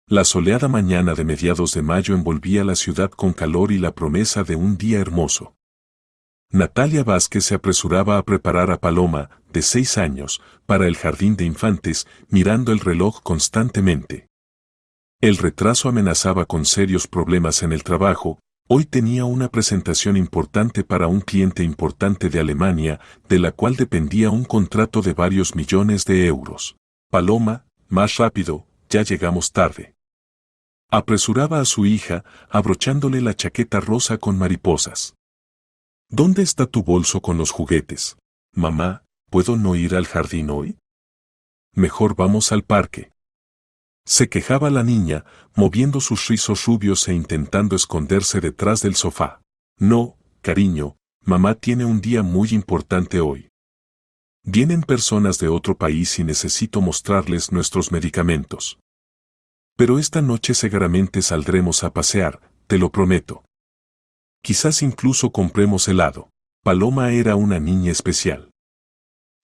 La soleada mañana de mediados de mayo envolvía la ciudad con calor y la promesa de un día hermoso. Natalia Vázquez se apresuraba a preparar a Paloma, de 6 años, para el jardín de infantes, mirando el reloj constantemente. El retraso amenazaba con serios problemas en el trabajo. Hoy tenía una presentación importante para un cliente importante de Alemania, de la cual dependía un contrato de varios millones de euros. Paloma, más rápido, ya llegamos tarde. Apresuraba a su hija, abrochándole la chaqueta rosa con mariposas. ¿Dónde está tu bolso con los juguetes? Mamá, ¿puedo no ir al jardín hoy? Mejor vamos al parque. Se quejaba la niña, moviendo sus rizos rubios e intentando esconderse detrás del sofá. No, cariño, mamá tiene un día muy importante hoy. Vienen personas de otro país y necesito mostrarles nuestros medicamentos. Pero esta noche seguramente saldremos a pasear, te lo prometo. Quizás incluso compremos helado. Paloma era una niña especial.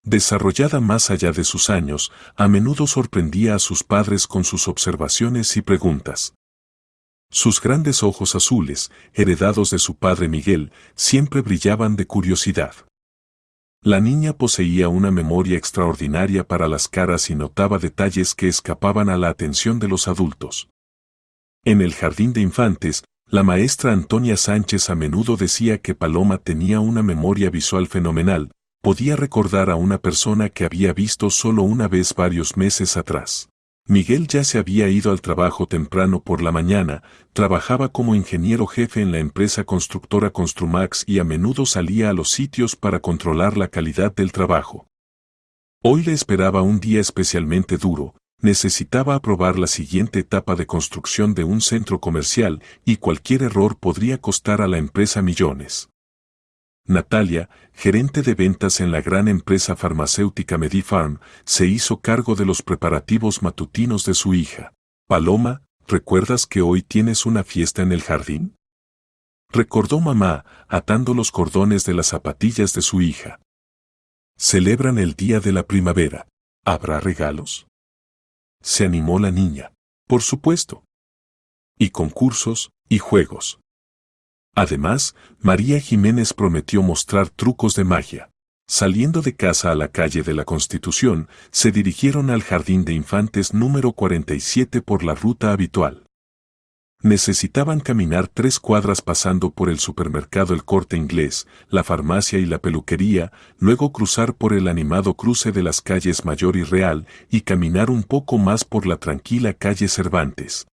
Desarrollada más allá de sus años, a menudo sorprendía a sus padres con sus observaciones y preguntas. Sus grandes ojos azules, heredados de su padre Miguel, siempre brillaban de curiosidad. La niña poseía una memoria extraordinaria para las caras y notaba detalles que escapaban a la atención de los adultos. En el jardín de infantes, la maestra Antonia Sánchez a menudo decía que Paloma tenía una memoria visual fenomenal, podía recordar a una persona que había visto solo una vez varios meses atrás. Miguel ya se había ido al trabajo temprano por la mañana, trabajaba como ingeniero jefe en la empresa constructora Construmax y a menudo salía a los sitios para controlar la calidad del trabajo. Hoy le esperaba un día especialmente duro, necesitaba aprobar la siguiente etapa de construcción de un centro comercial y cualquier error podría costar a la empresa millones. Natalia, gerente de ventas en la gran empresa farmacéutica Medifarm, se hizo cargo de los preparativos matutinos de su hija. Paloma, ¿recuerdas que hoy tienes una fiesta en el jardín? Recordó mamá, atando los cordones de las zapatillas de su hija. Celebran el día de la primavera. ¿Habrá regalos? Se animó la niña. Por supuesto. Y concursos, y juegos. Además, María Jiménez prometió mostrar trucos de magia. Saliendo de casa a la calle de la Constitución, se dirigieron al jardín de infantes número 47 por la ruta habitual. Necesitaban caminar 3 cuadras pasando por el supermercado El Corte Inglés, la farmacia y la peluquería, luego cruzar por el animado cruce de las calles Mayor y Real y caminar un poco más por la tranquila calle Cervantes.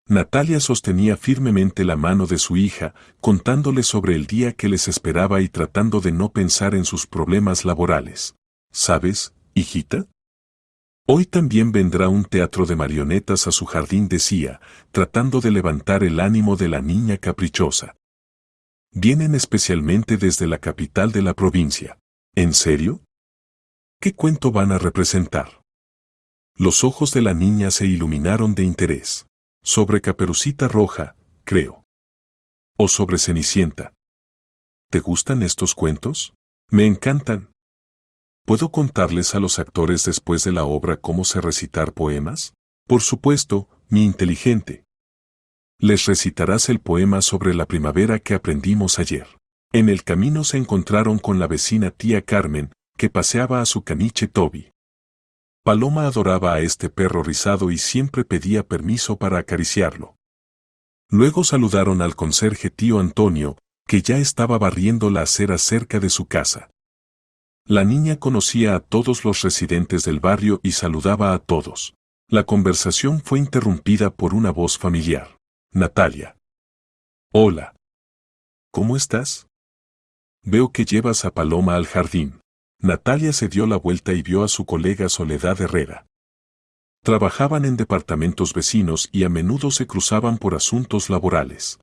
Natalia sostenía firmemente la mano de su hija, contándole sobre el día que les esperaba y tratando de no pensar en sus problemas laborales. ¿Sabes, hijita? Hoy también vendrá un teatro de marionetas a su jardín, decía, tratando de levantar el ánimo de la niña caprichosa. Vienen especialmente desde la capital de la provincia. ¿En serio? ¿Qué cuento van a representar? Los ojos de la niña se iluminaron de interés. Sobre Caperucita Roja, creo. O sobre Cenicienta. ¿Te gustan estos cuentos? Me encantan. ¿Puedo contarles a los actores después de la obra cómo se recitar poemas? Por supuesto, mi inteligente. Les recitarás el poema sobre la primavera que aprendimos ayer. En el camino se encontraron con la vecina tía Carmen, que paseaba a su caniche Toby. Paloma adoraba a este perro rizado y siempre pedía permiso para acariciarlo. Luego saludaron al conserje tío Antonio, que ya estaba barriendo la acera cerca de su casa. La niña conocía a todos los residentes del barrio y saludaba a todos. La conversación fue interrumpida por una voz familiar. Natalia. Hola. ¿Cómo estás? Veo que llevas a Paloma al jardín. Natalia se dio la vuelta y vio a su colega Soledad Herrera. Trabajaban en departamentos vecinos y a menudo se cruzaban por asuntos laborales.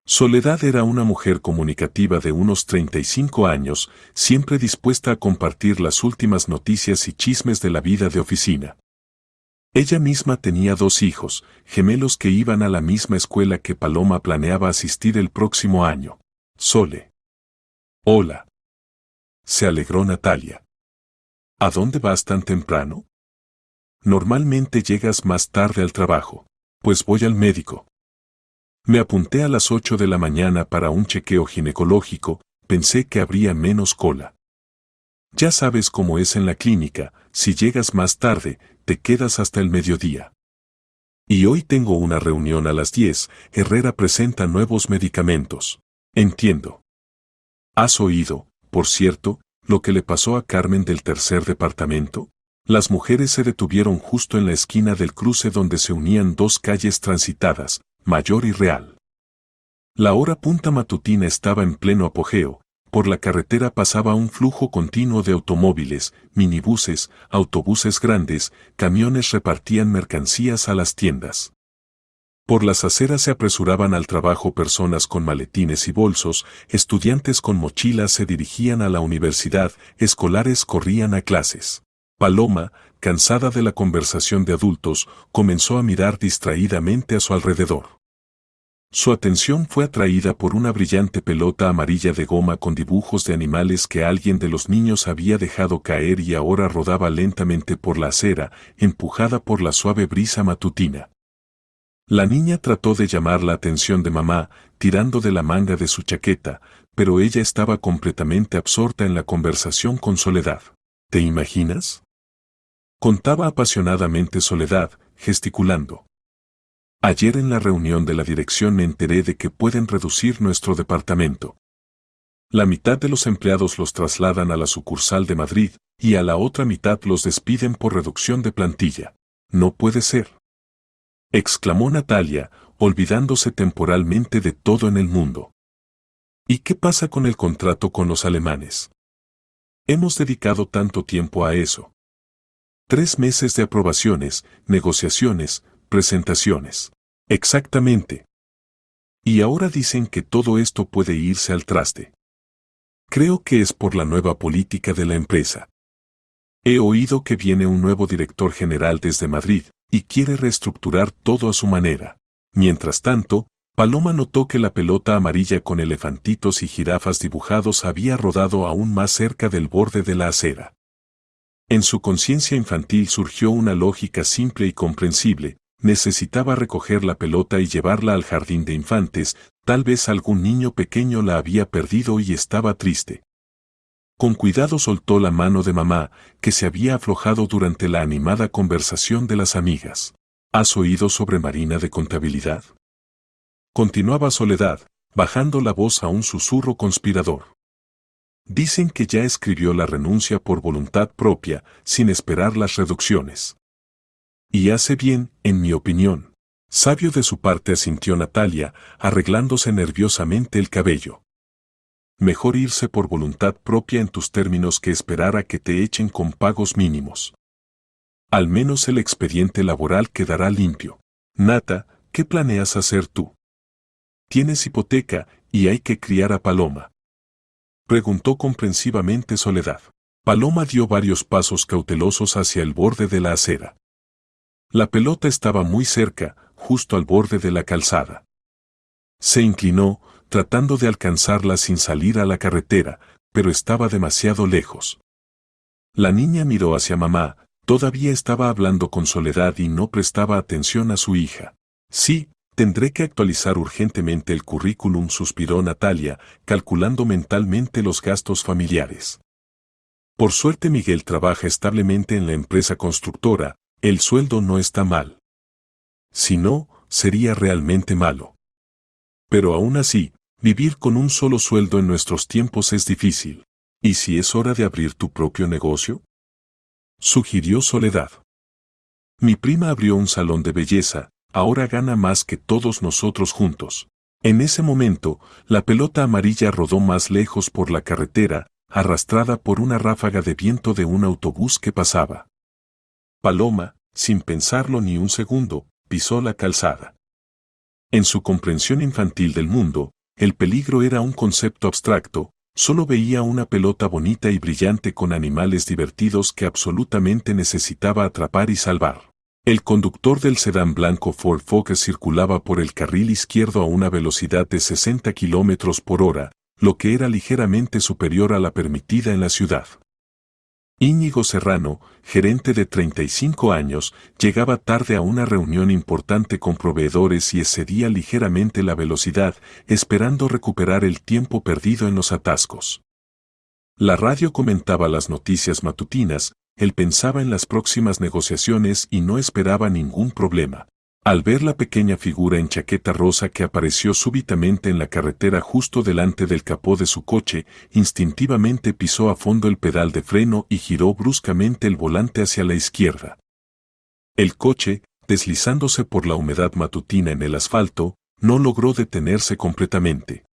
Soledad era una mujer comunicativa de unos 35 años, siempre dispuesta a compartir las últimas noticias y chismes de la vida de oficina. Ella misma tenía 2 hijos, gemelos que iban a la misma escuela que Paloma planeaba asistir el próximo año. Sole. Hola. Se alegró Natalia. ¿A dónde vas tan temprano? Normalmente llegas más tarde al trabajo. Pues voy al médico. Me apunté a las 8 de la mañana para un chequeo ginecológico, pensé que habría menos cola. Ya sabes cómo es en la clínica, si llegas más tarde, te quedas hasta el mediodía. Y hoy tengo una reunión a las 10, Herrera presenta nuevos medicamentos. Entiendo. ¿Has oído, por cierto, lo que le pasó a Carmen del tercer departamento? Las mujeres se detuvieron justo en la esquina del cruce donde se unían dos calles transitadas, Mayor y Real. La hora punta matutina estaba en pleno apogeo, por la carretera pasaba un flujo continuo de automóviles, minibuses, autobuses grandes, camiones repartían mercancías a las tiendas. Por las aceras se apresuraban al trabajo personas con maletines y bolsos, estudiantes con mochilas se dirigían a la universidad, escolares corrían a clases. Paloma, cansada de la conversación de adultos, comenzó a mirar distraídamente a su alrededor. Su atención fue atraída por una brillante pelota amarilla de goma con dibujos de animales que alguien de los niños había dejado caer y ahora rodaba lentamente por la acera, empujada por la suave brisa matutina. La niña trató de llamar la atención de mamá, tirando de la manga de su chaqueta, pero ella estaba completamente absorta en la conversación con Soledad. ¿Te imaginas? Contaba apasionadamente Soledad, gesticulando. Ayer en la reunión de la dirección me enteré de que pueden reducir nuestro departamento. La mitad de los empleados los trasladan a la sucursal de Madrid y a la otra mitad los despiden por reducción de plantilla. No puede ser. Exclamó Natalia, olvidándose temporalmente de todo en el mundo. ¿Y qué pasa con el contrato con los alemanes? Hemos dedicado tanto tiempo a eso. 3 meses de aprobaciones, negociaciones, presentaciones. Exactamente. Y ahora dicen que todo esto puede irse al traste. Creo que es por la nueva política de la empresa. He oído que viene un nuevo director general desde Madrid y quiere reestructurar todo a su manera. Mientras tanto, Paloma notó que la pelota amarilla con elefantitos y jirafas dibujados había rodado aún más cerca del borde de la acera. En su conciencia infantil surgió una lógica simple y comprensible: necesitaba recoger la pelota y llevarla al jardín de infantes, tal vez algún niño pequeño la había perdido y estaba triste. Con cuidado soltó la mano de mamá, que se había aflojado durante la animada conversación de las amigas. ¿Has oído sobre Marina de contabilidad? Continuaba Soledad, bajando la voz a un susurro conspirador. Dicen que ya escribió la renuncia por voluntad propia, sin esperar las reducciones. Y hace bien, en mi opinión. Sabio de su parte, asintió Natalia, arreglándose nerviosamente el cabello. Mejor irse por voluntad propia en tus términos que esperar a que te echen con pagos mínimos. Al menos el expediente laboral quedará limpio. Nata, ¿qué planeas hacer tú? Tienes hipoteca y hay que criar a Paloma. Preguntó comprensivamente Soledad. Paloma dio varios pasos cautelosos hacia el borde de la acera. La pelota estaba muy cerca, justo al borde de la calzada. Se inclinó, tratando de alcanzarla sin salir a la carretera, pero estaba demasiado lejos. La niña miró hacia mamá, todavía estaba hablando con Soledad y no prestaba atención a su hija. Sí, tendré que actualizar urgentemente el currículum, suspiró Natalia, calculando mentalmente los gastos familiares. Por suerte Miguel trabaja establemente en la empresa constructora, el sueldo no está mal. Si no, sería realmente malo. Pero aún así, vivir con un solo sueldo en nuestros tiempos es difícil. ¿Y si es hora de abrir tu propio negocio? Sugirió Soledad. Mi prima abrió un salón de belleza, ahora gana más que todos nosotros juntos. En ese momento, la pelota amarilla rodó más lejos por la carretera, arrastrada por una ráfaga de viento de un autobús que pasaba. Paloma, sin pensarlo ni un segundo, pisó la calzada. En su comprensión infantil del mundo, el peligro era un concepto abstracto, solo veía una pelota bonita y brillante con animales divertidos que absolutamente necesitaba atrapar y salvar. El conductor del sedán blanco Ford Focus circulaba por el carril izquierdo a una velocidad de 60 km/h, lo que era ligeramente superior a la permitida en la ciudad. Íñigo Serrano, gerente de 35 años, llegaba tarde a una reunión importante con proveedores y excedía ligeramente la velocidad, esperando recuperar el tiempo perdido en los atascos. La radio comentaba las noticias matutinas, él pensaba en las próximas negociaciones y no esperaba ningún problema. Al ver la pequeña figura en chaqueta rosa que apareció súbitamente en la carretera justo delante del capó de su coche, instintivamente pisó a fondo el pedal de freno y giró bruscamente el volante hacia la izquierda. El coche, deslizándose por la humedad matutina en el asfalto, no logró detenerse completamente.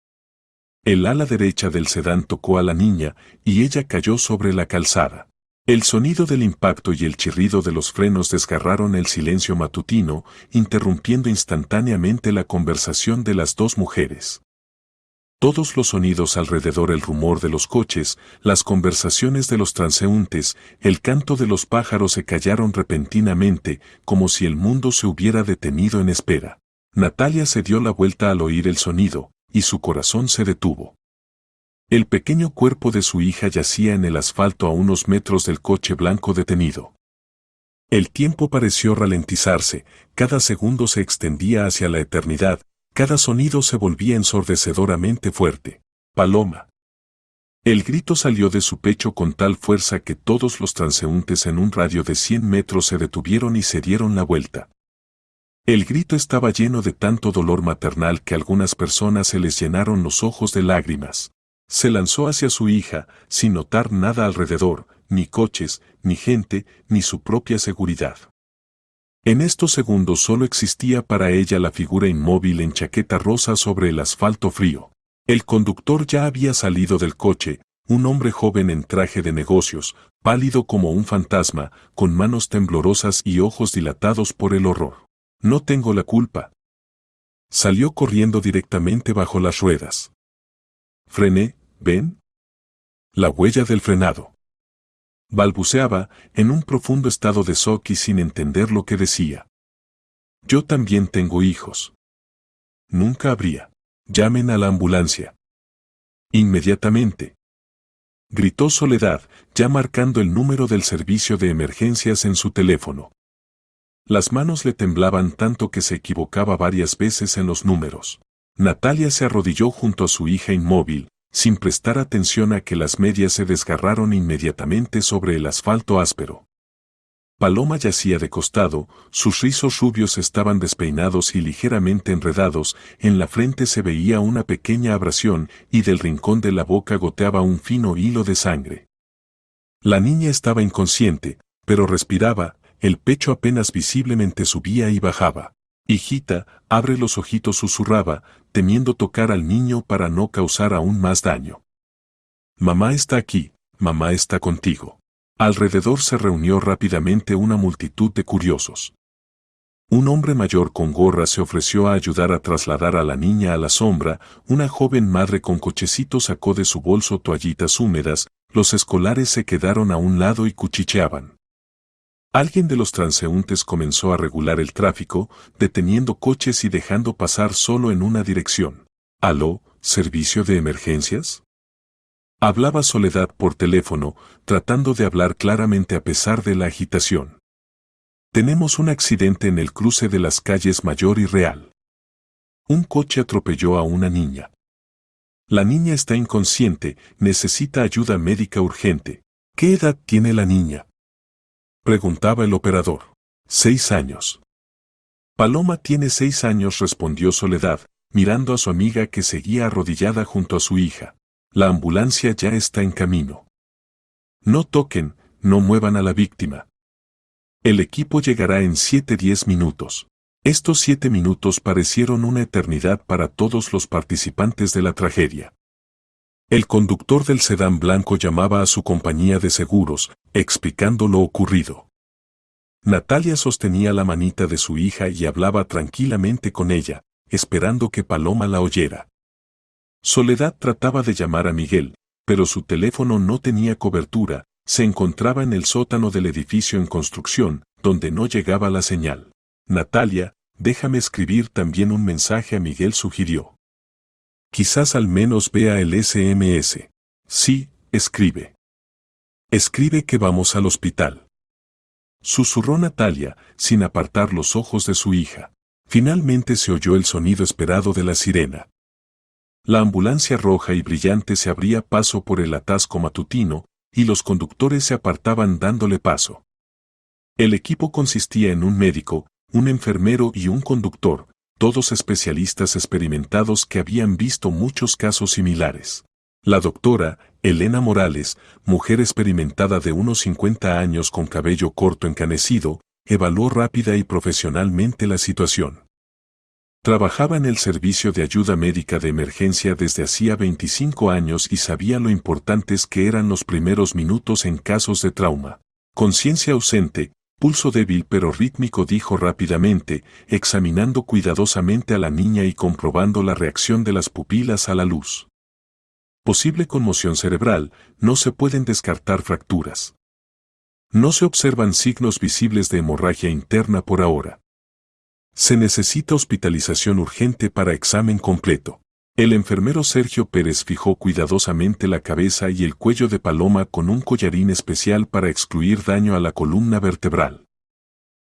El ala derecha del sedán tocó a la niña y ella cayó sobre la calzada. El sonido del impacto y el chirrido de los frenos desgarraron el silencio matutino, interrumpiendo instantáneamente la conversación de las dos mujeres. Todos los sonidos alrededor, el rumor de los coches, las conversaciones de los transeúntes, el canto de los pájaros se callaron repentinamente, como si el mundo se hubiera detenido en espera. Natalia se dio la vuelta al oír el sonido, y su corazón se detuvo. El pequeño cuerpo de su hija yacía en el asfalto a unos metros del coche blanco detenido. El tiempo pareció ralentizarse, cada segundo se extendía hacia la eternidad, cada sonido se volvía ensordecedoramente fuerte. Paloma. El grito salió de su pecho con tal fuerza que todos los transeúntes en un radio de 100 metros se detuvieron y se dieron la vuelta. El grito estaba lleno de tanto dolor maternal que a algunas personas se les llenaron los ojos de lágrimas. Se lanzó hacia su hija, sin notar nada alrededor, ni coches, ni gente, ni su propia seguridad. En estos segundos solo existía para ella la figura inmóvil en chaqueta rosa sobre el asfalto frío. El conductor ya había salido del coche, un hombre joven en traje de negocios, pálido como un fantasma, con manos temblorosas y ojos dilatados por el horror. No tengo la culpa. Salió corriendo directamente bajo las ruedas. Frené, ¿ven? La huella del frenado. Balbuceaba, en un profundo estado de shock y sin entender lo que decía. Yo también tengo hijos. Nunca habría. Llamen a la ambulancia. Inmediatamente. Gritó Soledad, ya marcando el número del servicio de emergencias en su teléfono. Las manos le temblaban tanto que se equivocaba varias veces en los números. Natalia se arrodilló junto a su hija inmóvil, sin prestar atención a que las medias se desgarraron inmediatamente sobre el asfalto áspero. Paloma yacía de costado, sus rizos rubios estaban despeinados y ligeramente enredados, en la frente se veía una pequeña abrasión y del rincón de la boca goteaba un fino hilo de sangre. La niña estaba inconsciente, pero respiraba, el pecho apenas visiblemente subía y bajaba. Hijita, abre los ojitos, susurraba, temiendo tocar al niño para no causar aún más daño. Mamá está aquí, mamá está contigo. Alrededor se reunió rápidamente una multitud de curiosos. Un hombre mayor con gorra se ofreció a ayudar a trasladar a la niña a la sombra, una joven madre con cochecito sacó de su bolso toallitas húmedas, los escolares se quedaron a un lado y cuchicheaban. Alguien de los transeúntes comenzó a regular el tráfico, deteniendo coches y dejando pasar solo en una dirección. ¿Aló, servicio de emergencias? Hablaba Soledad por teléfono, tratando de hablar claramente a pesar de la agitación. Tenemos un accidente en el cruce de las calles Mayor y Real. Un coche atropelló a una niña. La niña está inconsciente, necesita ayuda médica urgente. ¿Qué edad tiene la niña?, preguntaba el operador. 6 años. Paloma tiene 6 años, respondió Soledad, mirando a su amiga que seguía arrodillada junto a su hija. La ambulancia ya está en camino. No toquen, no muevan a la víctima. El equipo llegará en 7-10 minutos. Estos 7 minutos parecieron una eternidad para todos los participantes de la tragedia. El conductor del sedán blanco llamaba a su compañía de seguros, explicando lo ocurrido. Natalia sostenía la manita de su hija y hablaba tranquilamente con ella, esperando que Paloma la oyera. Soledad trataba de llamar a Miguel, pero su teléfono no tenía cobertura, se encontraba en el sótano del edificio en construcción, donde no llegaba la señal. Natalia, déjame escribir también un mensaje a Miguel, sugirió. Quizás al menos vea el SMS. Sí, escribe. Escribe que vamos al hospital. Susurró Natalia, sin apartar los ojos de su hija. Finalmente se oyó el sonido esperado de la sirena. La ambulancia roja y brillante se abría paso por el atasco matutino, y los conductores se apartaban dándole paso. El equipo consistía en un médico, un enfermero y un conductor, todos especialistas experimentados que habían visto muchos casos similares. La doctora, Elena Morales, mujer experimentada de unos 50 años con cabello corto encanecido, evaluó rápida y profesionalmente la situación. Trabajaba en el servicio de ayuda médica de emergencia desde hacía 25 años y sabía lo importantes que eran los primeros minutos en casos de trauma. Conciencia ausente, pulso débil pero rítmico, dijo rápidamente, examinando cuidadosamente a la niña y comprobando la reacción de las pupilas a la luz. Posible conmoción cerebral, no se pueden descartar fracturas. No se observan signos visibles de hemorragia interna por ahora. Se necesita hospitalización urgente para examen completo. El enfermero Sergio Pérez fijó cuidadosamente la cabeza y el cuello de Paloma con un collarín especial para excluir daño a la columna vertebral.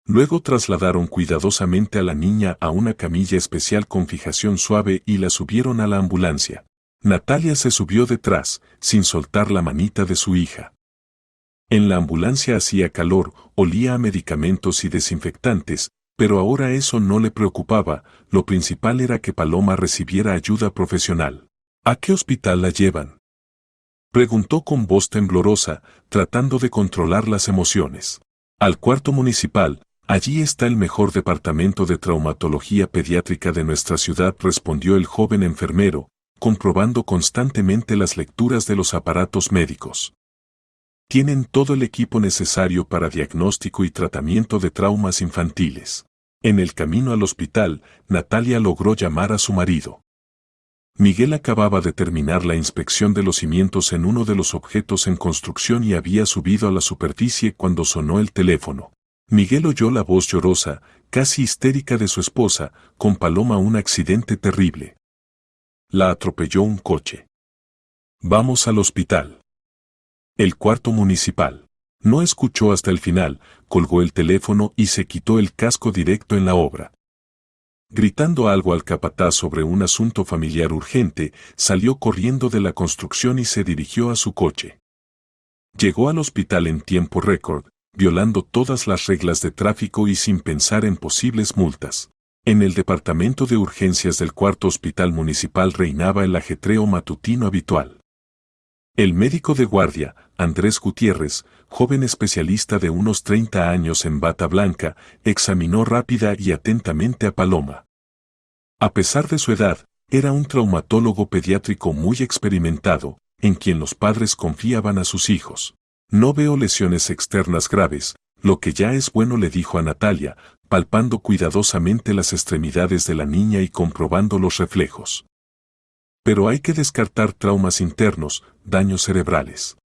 Luego trasladaron cuidadosamente a la niña a una camilla especial con fijación suave y la subieron a la ambulancia. Natalia se subió detrás, sin soltar la manita de su hija. En la ambulancia hacía calor, olía a medicamentos y desinfectantes, pero ahora eso no le preocupaba, lo principal era que Paloma recibiera ayuda profesional. ¿A qué hospital la llevan?, preguntó con voz temblorosa, tratando de controlar las emociones. Al cuarto municipal, allí está el mejor departamento de traumatología pediátrica de nuestra ciudad, respondió el joven enfermero, comprobando constantemente las lecturas de los aparatos médicos. Tienen todo el equipo necesario para diagnóstico y tratamiento de traumas infantiles. En el camino al hospital, Natalia logró llamar a su marido. Miguel acababa de terminar la inspección de los cimientos en uno de los objetos en construcción y había subido a la superficie cuando sonó el teléfono. Miguel oyó la voz llorosa, casi histérica de su esposa, con Paloma un accidente terrible. La atropelló un coche. Vamos al hospital. El cuarto municipal. No escuchó hasta el final, colgó el teléfono y se quitó el casco directo en la obra. Gritando algo al capataz sobre un asunto familiar urgente, salió corriendo de la construcción y se dirigió a su coche. Llegó al hospital en tiempo récord, violando todas las reglas de tráfico y sin pensar en posibles multas. En el departamento de urgencias del cuarto hospital municipal reinaba el ajetreo matutino habitual. El médico de guardia, Andrés Gutiérrez, joven especialista de unos 30 años en bata blanca, examinó rápida y atentamente a Paloma. A pesar de su edad, era un traumatólogo pediátrico muy experimentado, en quien los padres confiaban a sus hijos. No veo lesiones externas graves, lo que ya es bueno, le dijo a Natalia, palpando cuidadosamente las extremidades de la niña y comprobando los reflejos. Pero hay que descartar traumas internos, daños cerebrales.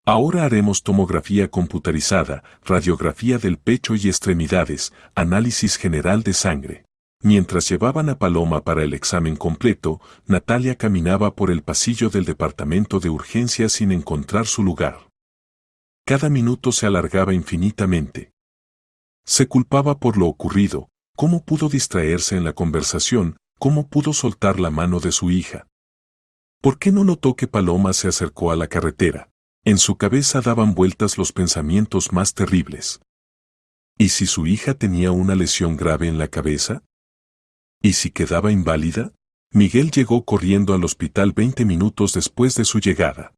Ahora haremos tomografía computarizada, radiografía del pecho y extremidades, análisis general de sangre. Mientras llevaban a Paloma para el examen completo, Natalia caminaba por el pasillo del departamento de urgencias sin encontrar su lugar. Cada minuto se alargaba infinitamente. Se culpaba por lo ocurrido, cómo pudo distraerse en la conversación, cómo pudo soltar la mano de su hija. ¿Por qué no notó que Paloma se acercó a la carretera? En su cabeza daban vueltas los pensamientos más terribles. ¿Y si su hija tenía una lesión grave en la cabeza? ¿Y si quedaba inválida? Miguel llegó corriendo al hospital 20 minutos después de su llegada.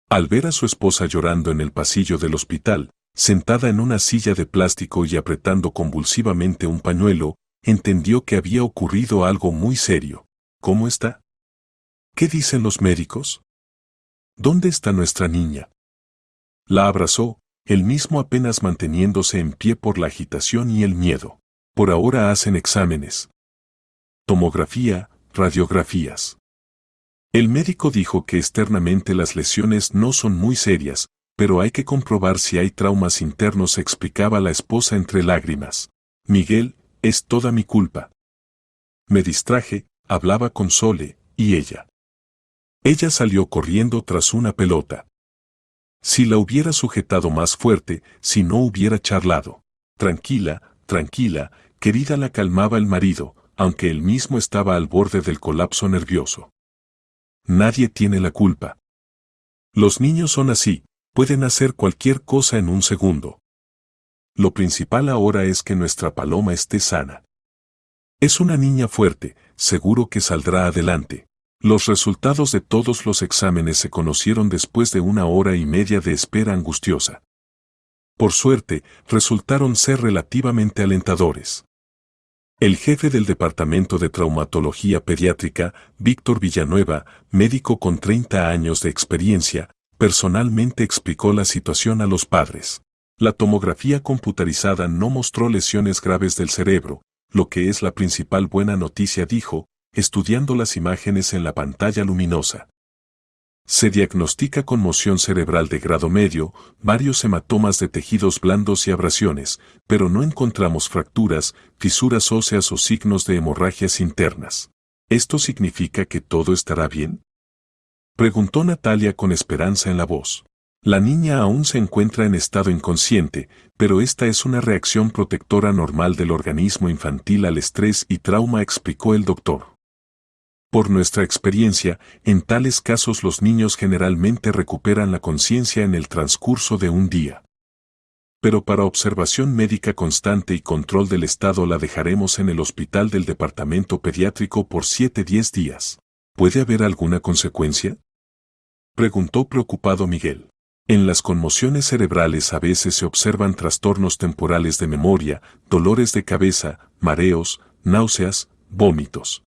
Al ver a su esposa llorando en el pasillo del hospital, sentada en una silla de plástico y apretando convulsivamente un pañuelo, entendió que había ocurrido algo muy serio. ¿Cómo está? ¿Qué dicen los médicos? ¿Dónde está nuestra niña? La abrazó, él mismo apenas manteniéndose en pie por la agitación y el miedo. Por ahora hacen exámenes. Tomografía, radiografías. El médico dijo que externamente las lesiones no son muy serias, pero hay que comprobar si hay traumas internos, explicaba la esposa entre lágrimas. Miguel, es toda mi culpa. Me distraje, hablaba con Sole, y ella. Ella salió corriendo tras una pelota. Si la hubiera sujetado más fuerte, si no hubiera charlado. Tranquila, tranquila, querida, la calmaba el marido, aunque él mismo estaba al borde del colapso nervioso. Nadie tiene la culpa. Los niños son así, pueden hacer cualquier cosa en un segundo. Lo principal ahora es que nuestra Paloma esté sana. Es una niña fuerte, seguro que saldrá adelante. Los resultados de todos los exámenes se conocieron después de 1 hora y media de espera angustiosa. Por suerte, resultaron ser relativamente alentadores. El jefe del Departamento de Traumatología Pediátrica, Víctor Villanueva, médico con 30 años de experiencia, personalmente explicó la situación a los padres. La tomografía computarizada no mostró lesiones graves del cerebro, lo que es la principal buena noticia, dijo, estudiando las imágenes en la pantalla luminosa. Se diagnostica conmoción cerebral de grado medio, varios hematomas de tejidos blandos y abrasiones, pero no encontramos fracturas, fisuras óseas o signos de hemorragias internas. ¿Esto significa que todo estará bien?, preguntó Natalia con esperanza en la voz. La niña aún se encuentra en estado inconsciente, pero esta es una reacción protectora normal del organismo infantil al estrés y trauma, explicó el doctor. Por nuestra experiencia, en tales casos los niños generalmente recuperan la conciencia en el transcurso de un día. Pero para observación médica constante y control del estado la dejaremos en el hospital del departamento pediátrico por 7-10 días. ¿Puede haber alguna consecuencia?, preguntó preocupado Miguel. En las conmociones cerebrales a veces se observan trastornos temporales de memoria, dolores de cabeza, mareos, náuseas, vómitos.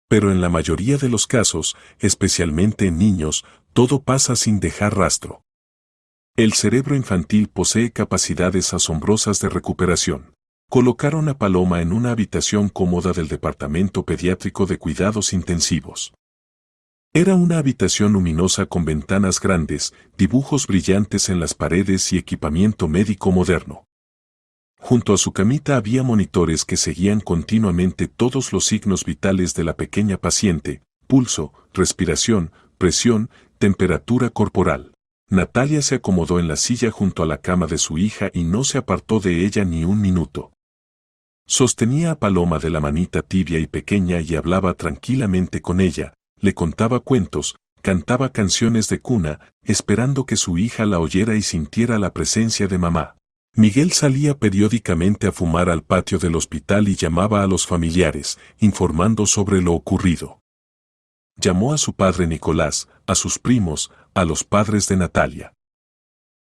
Pero en la mayoría de los casos, especialmente en niños, todo pasa sin dejar rastro. El cerebro infantil posee capacidades asombrosas de recuperación. Colocaron a Paloma en una habitación cómoda del Departamento Pediátrico de Cuidados Intensivos. Era una habitación luminosa con ventanas grandes, dibujos brillantes en las paredes y equipamiento médico moderno. Junto a su camita había monitores que seguían continuamente todos los signos vitales de la pequeña paciente: pulso, respiración, presión, temperatura corporal. Natalia se acomodó en la silla junto a la cama de su hija y no se apartó de ella ni un minuto. Sostenía a Paloma de la manita tibia y pequeña y hablaba tranquilamente con ella, le contaba cuentos, cantaba canciones de cuna, esperando que su hija la oyera y sintiera la presencia de mamá. Miguel salía periódicamente a fumar al patio del hospital y llamaba a los familiares, informando sobre lo ocurrido. Llamó a su padre Nicolás, a sus primos, a los padres de Natalia.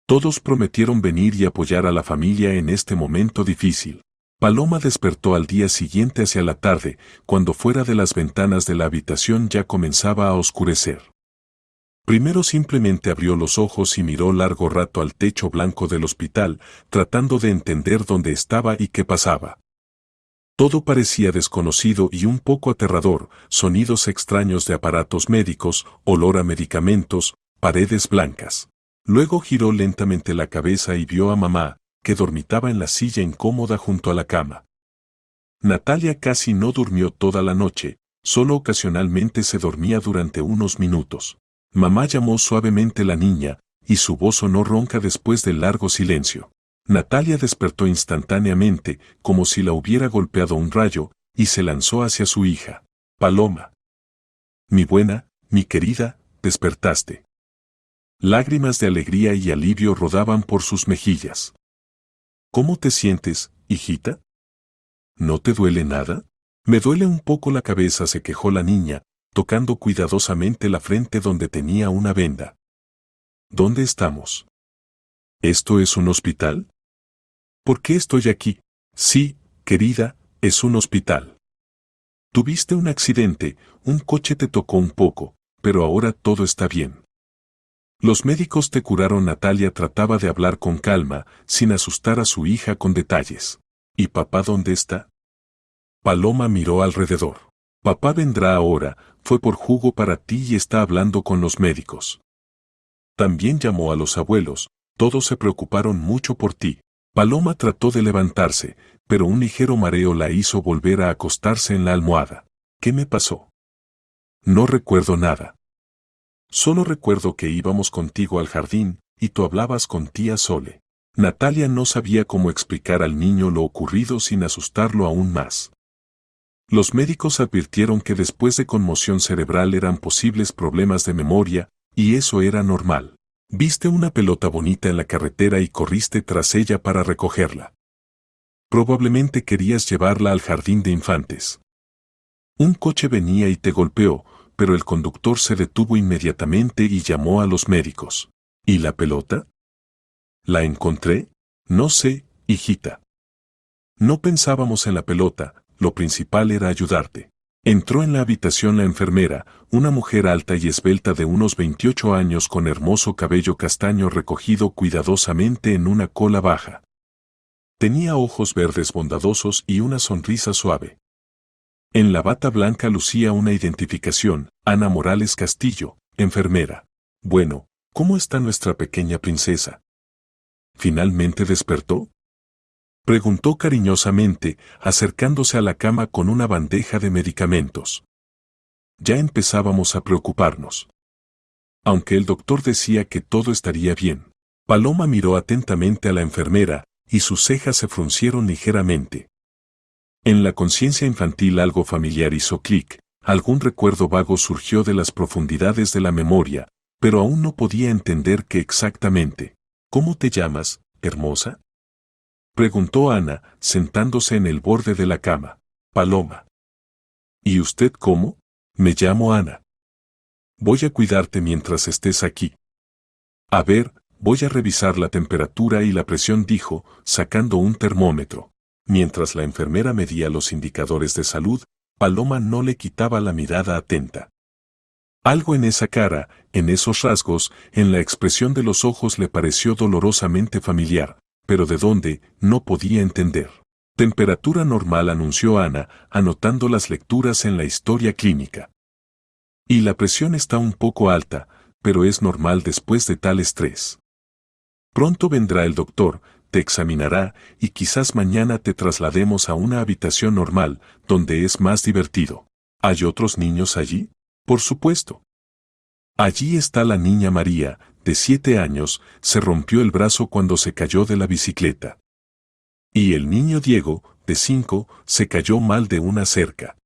Todos prometieron venir y apoyar a la familia en este momento difícil. Paloma despertó al día siguiente hacia la tarde, cuando fuera de las ventanas de la habitación ya comenzaba a oscurecer. Primero simplemente abrió los ojos y miró largo rato al techo blanco del hospital, tratando de entender dónde estaba y qué pasaba. Todo parecía desconocido y un poco aterrador: sonidos extraños de aparatos médicos, olor a medicamentos, paredes blancas. Luego giró lentamente la cabeza y vio a mamá, que dormitaba en la silla incómoda junto a la cama. Natalia casi no durmió toda la noche, solo ocasionalmente se dormía durante unos minutos. Mamá llamó suavemente a la niña, y su voz sonó ronca después del largo silencio. Natalia despertó instantáneamente, como si la hubiera golpeado un rayo, y se lanzó hacia su hija. Paloma. Mi buena, mi querida, despertaste. Lágrimas de alegría y alivio rodaban por sus mejillas. ¿Cómo te sientes, hijita? ¿No te duele nada? Me duele un poco la cabeza, se quejó la niña, tocando cuidadosamente la frente donde tenía una venda. ¿Dónde estamos? ¿Esto es un hospital? ¿Por qué estoy aquí? Sí, querida, es un hospital. Tuviste un accidente, un coche te tocó un poco, pero ahora todo está bien. Los médicos te curaron. Natalia trataba de hablar con calma, sin asustar a su hija con detalles. ¿Y papá dónde está? Paloma miró alrededor. Papá vendrá ahora, fue por jugo para ti y está hablando con los médicos. También llamó a los abuelos, todos se preocuparon mucho por ti. Paloma trató de levantarse, pero un ligero mareo la hizo volver a acostarse en la almohada. ¿Qué me pasó? No recuerdo nada. Solo recuerdo que íbamos contigo al jardín, y tú hablabas con tía Sole. Natalia no sabía cómo explicar al niño lo ocurrido sin asustarlo aún más. Los médicos advirtieron que después de conmoción cerebral eran posibles problemas de memoria, y eso era normal. Viste una pelota bonita en la carretera y corriste tras ella para recogerla. Probablemente querías llevarla al jardín de infantes. Un coche venía y te golpeó, pero el conductor se detuvo inmediatamente y llamó a los médicos. ¿Y la pelota? ¿La encontré? No sé, hijita. No pensábamos en la pelota, lo principal era ayudarte. Entró en la habitación la enfermera, una mujer alta y esbelta de unos 28 años con hermoso cabello castaño recogido cuidadosamente en una cola baja. Tenía ojos verdes bondadosos y una sonrisa suave. En la bata blanca lucía una identificación, Ana Morales Castillo, enfermera. Bueno, ¿cómo está nuestra pequeña princesa? ¿Finalmente despertó? Preguntó cariñosamente, acercándose a la cama con una bandeja de medicamentos. Ya empezábamos a preocuparnos. Aunque el doctor decía que todo estaría bien, Paloma miró atentamente a la enfermera, y sus cejas se fruncieron ligeramente. En la conciencia infantil algo familiar hizo clic, algún recuerdo vago surgió de las profundidades de la memoria, pero aún no podía entender qué exactamente. ¿Cómo te llamas, hermosa? Preguntó Ana, sentándose en el borde de la cama. Paloma. ¿Y usted cómo? Me llamo Ana. Voy a cuidarte mientras estés aquí. A ver, voy a revisar la temperatura y la presión, dijo, sacando un termómetro. Mientras la enfermera medía los indicadores de salud, Paloma no le quitaba la mirada atenta. Algo en esa cara, en esos rasgos, en la expresión de los ojos le pareció dolorosamente familiar, pero de dónde, no podía entender. Temperatura normal, anunció Ana, anotando las lecturas en la historia clínica. Y la presión está un poco alta, pero es normal después de tal estrés. Pronto vendrá el doctor, te examinará, y quizás mañana te traslademos a una habitación normal, donde es más divertido. ¿Hay otros niños allí? Por supuesto. Allí está la niña María, de 7 años, se rompió el brazo cuando se cayó de la bicicleta. Y el niño Diego, de 5, se cayó mal de una cerca.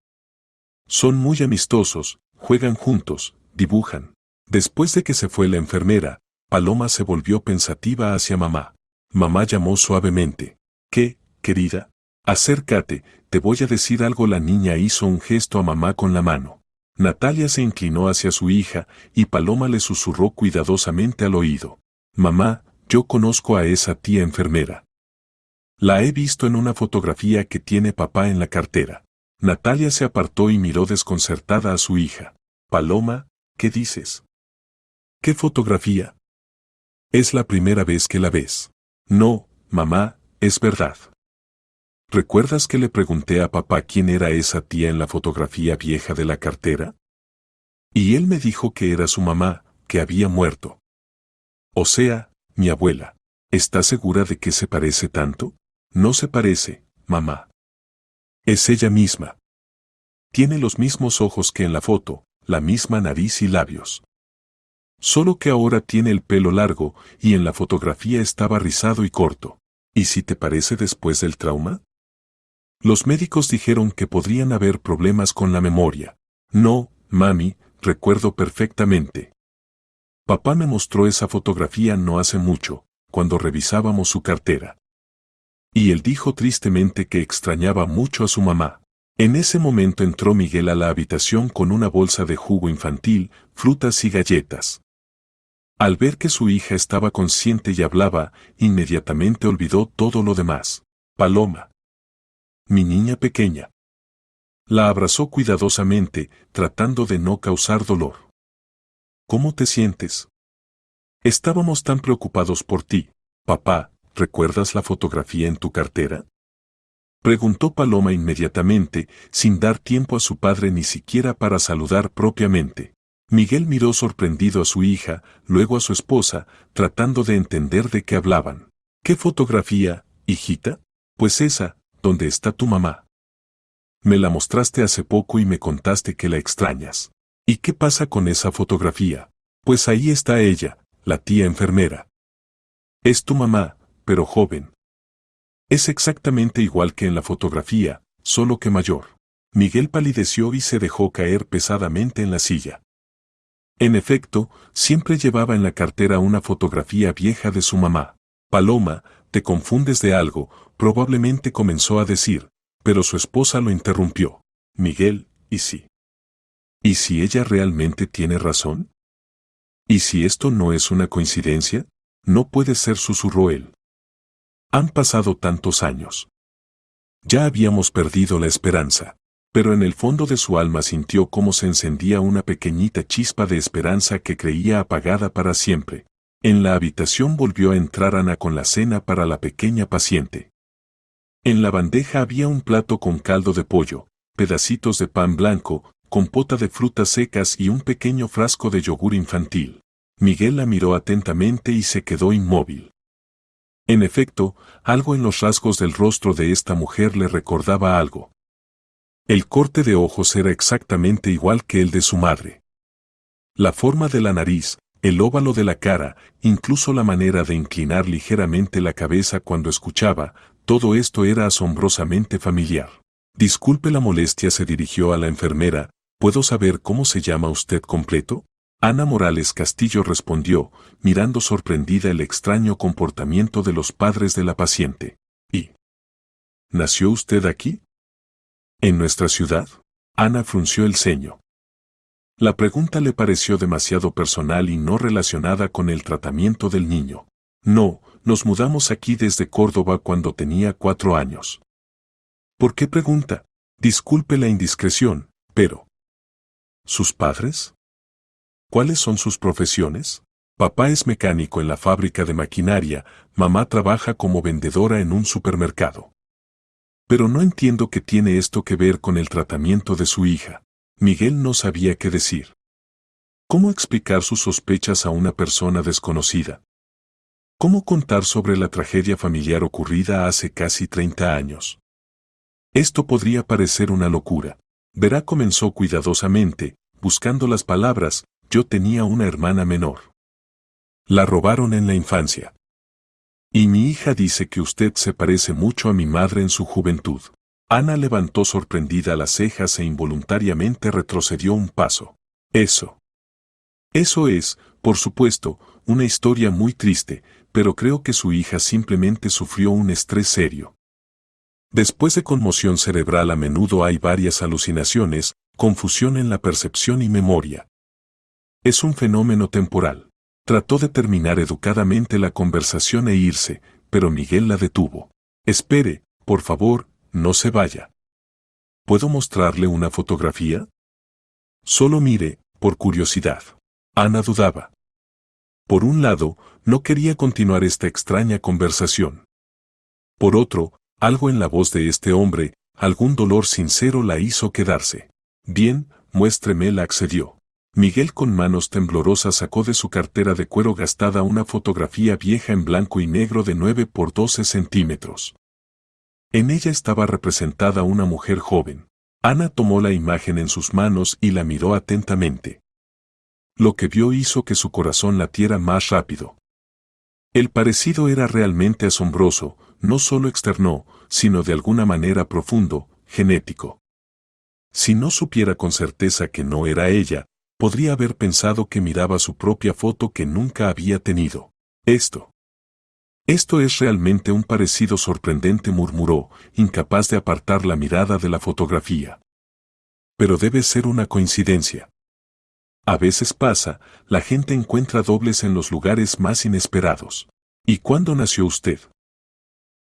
Son muy amistosos, juegan juntos, dibujan. Después de que se fue la enfermera, Paloma se volvió pensativa hacia mamá. Mamá llamó suavemente. ¿Qué, querida? Acércate, te voy a decir algo. La niña hizo un gesto a mamá con la mano. Natalia se inclinó hacia su hija, y Paloma le susurró cuidadosamente al oído. Mamá, yo conozco a esa tía enfermera. La he visto en una fotografía que tiene papá en la cartera. Natalia se apartó y miró desconcertada a su hija. Paloma, ¿qué dices? ¿Qué fotografía? Es la primera vez que la ves. No, mamá, es verdad. ¿Recuerdas que le pregunté a papá quién era esa tía en la fotografía vieja de la cartera? Y él me dijo que era su mamá, que había muerto. O sea, mi abuela. ¿Estás segura de que se parece tanto? No se parece, mamá. Es ella misma. Tiene los mismos ojos que en la foto, la misma nariz y labios. Solo que ahora tiene el pelo largo, y en la fotografía estaba rizado y corto. ¿Y si te parece después del trauma? Los médicos dijeron que podrían haber problemas con la memoria. No, mami, recuerdo perfectamente. Papá me mostró esa fotografía no hace mucho, cuando revisábamos su cartera. Y él dijo tristemente que extrañaba mucho a su mamá. En ese momento entró Miguel a la habitación con una bolsa de jugo infantil, frutas y galletas. Al ver que su hija estaba consciente y hablaba, inmediatamente olvidó todo lo demás. Paloma. Mi niña pequeña. La abrazó cuidadosamente, tratando de no causar dolor. ¿Cómo te sientes? Estábamos tan preocupados por ti. Papá, ¿recuerdas la fotografía en tu cartera? Preguntó Paloma inmediatamente, sin dar tiempo a su padre ni siquiera para saludar propiamente. Miguel miró sorprendido a su hija, luego a su esposa, tratando de entender de qué hablaban. ¿Qué fotografía, hijita? Pues esa, donde está tu mamá. Me la mostraste hace poco y me contaste que la extrañas. ¿Y qué pasa con esa fotografía? Pues ahí está ella, la tía enfermera. Es tu mamá, pero joven. Es exactamente igual que en la fotografía, solo que mayor. Miguel palideció y se dejó caer pesadamente en la silla. En efecto, siempre llevaba en la cartera una fotografía vieja de su mamá. Paloma, te confundes de algo, probablemente comenzó a decir, pero su esposa lo interrumpió. Miguel, ¿y si? ¿Y si ella realmente tiene razón? ¿Y si esto no es una coincidencia? No puede ser, susurró él. Han pasado tantos años. Ya habíamos perdido la esperanza. Pero en el fondo de su alma sintió cómo se encendía una pequeñita chispa de esperanza que creía apagada para siempre. En la habitación volvió a entrar Ana con la cena para la pequeña paciente. En la bandeja había un plato con caldo de pollo, pedacitos de pan blanco, compota de frutas secas y un pequeño frasco de yogur infantil. Miguel la miró atentamente y se quedó inmóvil. En efecto, algo en los rasgos del rostro de esta mujer le recordaba algo. El corte de ojos era exactamente igual que el de su madre. La forma de la nariz, el óvalo de la cara, incluso la manera de inclinar ligeramente la cabeza cuando escuchaba, todo esto era asombrosamente familiar. Disculpe la molestia, se dirigió a la enfermera, ¿puedo saber cómo se llama usted completo? Ana Morales Castillo respondió, mirando sorprendida el extraño comportamiento de los padres de la paciente. ¿Y nació usted aquí? ¿En nuestra ciudad? Ana frunció el ceño. La pregunta le pareció demasiado personal y no relacionada con el tratamiento del niño. No, nos mudamos aquí desde Córdoba cuando tenía 4 años. ¿Por qué pregunta? Disculpe la indiscreción, pero... ¿Sus padres? ¿Cuáles son sus profesiones? Papá es mecánico en la fábrica de maquinaria, mamá trabaja como vendedora en un supermercado. Pero no entiendo qué tiene esto que ver con el tratamiento de su hija. Miguel no sabía qué decir. ¿Cómo explicar sus sospechas a una persona desconocida? ¿Cómo contar sobre la tragedia familiar ocurrida hace casi 30 años? Esto podría parecer una locura. Verá, comenzó cuidadosamente, buscando las palabras, yo tenía una hermana menor. La robaron en la infancia. Y mi hija dice que usted se parece mucho a mi madre en su juventud. Ana levantó sorprendida las cejas e involuntariamente retrocedió un paso. Eso es, por supuesto, una historia muy triste, pero creo que su hija simplemente sufrió un estrés serio. Después de conmoción cerebral a menudo hay varias alucinaciones, confusión en la percepción y memoria. Es un fenómeno temporal. Trató de terminar educadamente la conversación e irse, pero Miguel la detuvo. Espere, por favor, no se vaya. ¿Puedo mostrarle una fotografía? Solo mire, por curiosidad. Ana dudaba. Por un lado, no quería continuar esta extraña conversación. Por otro, algo en la voz de este hombre, algún dolor sincero la hizo quedarse. Bien, muéstremela, accedió. Miguel con manos temblorosas sacó de su cartera de cuero gastada una fotografía vieja en blanco y negro de 9 por 12 centímetros. En ella estaba representada una mujer joven. Ana tomó la imagen en sus manos y la miró atentamente. Lo que vio hizo que su corazón latiera más rápido. El parecido era realmente asombroso, no solo externo, sino de alguna manera profundo, genético. Si no supiera con certeza que no era ella, podría haber pensado que miraba su propia foto que nunca había tenido. Esto es realmente un parecido sorprendente, murmuró, incapaz de apartar la mirada de la fotografía. Pero debe ser una coincidencia. A veces pasa, la gente encuentra dobles en los lugares más inesperados. ¿Y cuándo nació usted?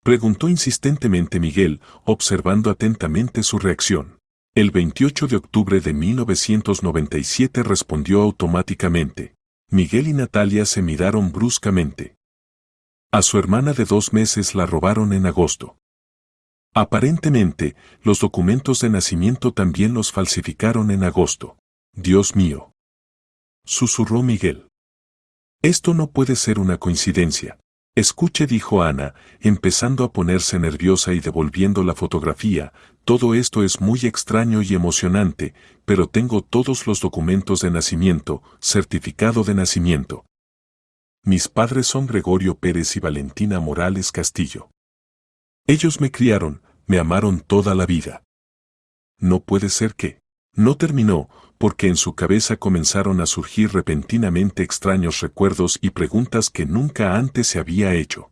Preguntó insistentemente Miguel, observando atentamente su reacción. El 28 de octubre de 1997, respondió automáticamente. Miguel y Natalia se miraron bruscamente. A su hermana de 2 meses la robaron en agosto. Aparentemente, los documentos de nacimiento también los falsificaron en agosto. Dios mío. Susurró Miguel. Esto no puede ser una coincidencia. Escuche, dijo Ana, empezando a ponerse nerviosa y devolviendo la fotografía, todo esto es muy extraño y emocionante, pero tengo todos los documentos de nacimiento, certificado de nacimiento. Mis padres son Gregorio Pérez y Valentina Morales Castillo. Ellos me criaron, me amaron toda la vida. No puede ser que. No terminó, porque en su cabeza comenzaron a surgir repentinamente extraños recuerdos y preguntas que nunca antes se había hecho.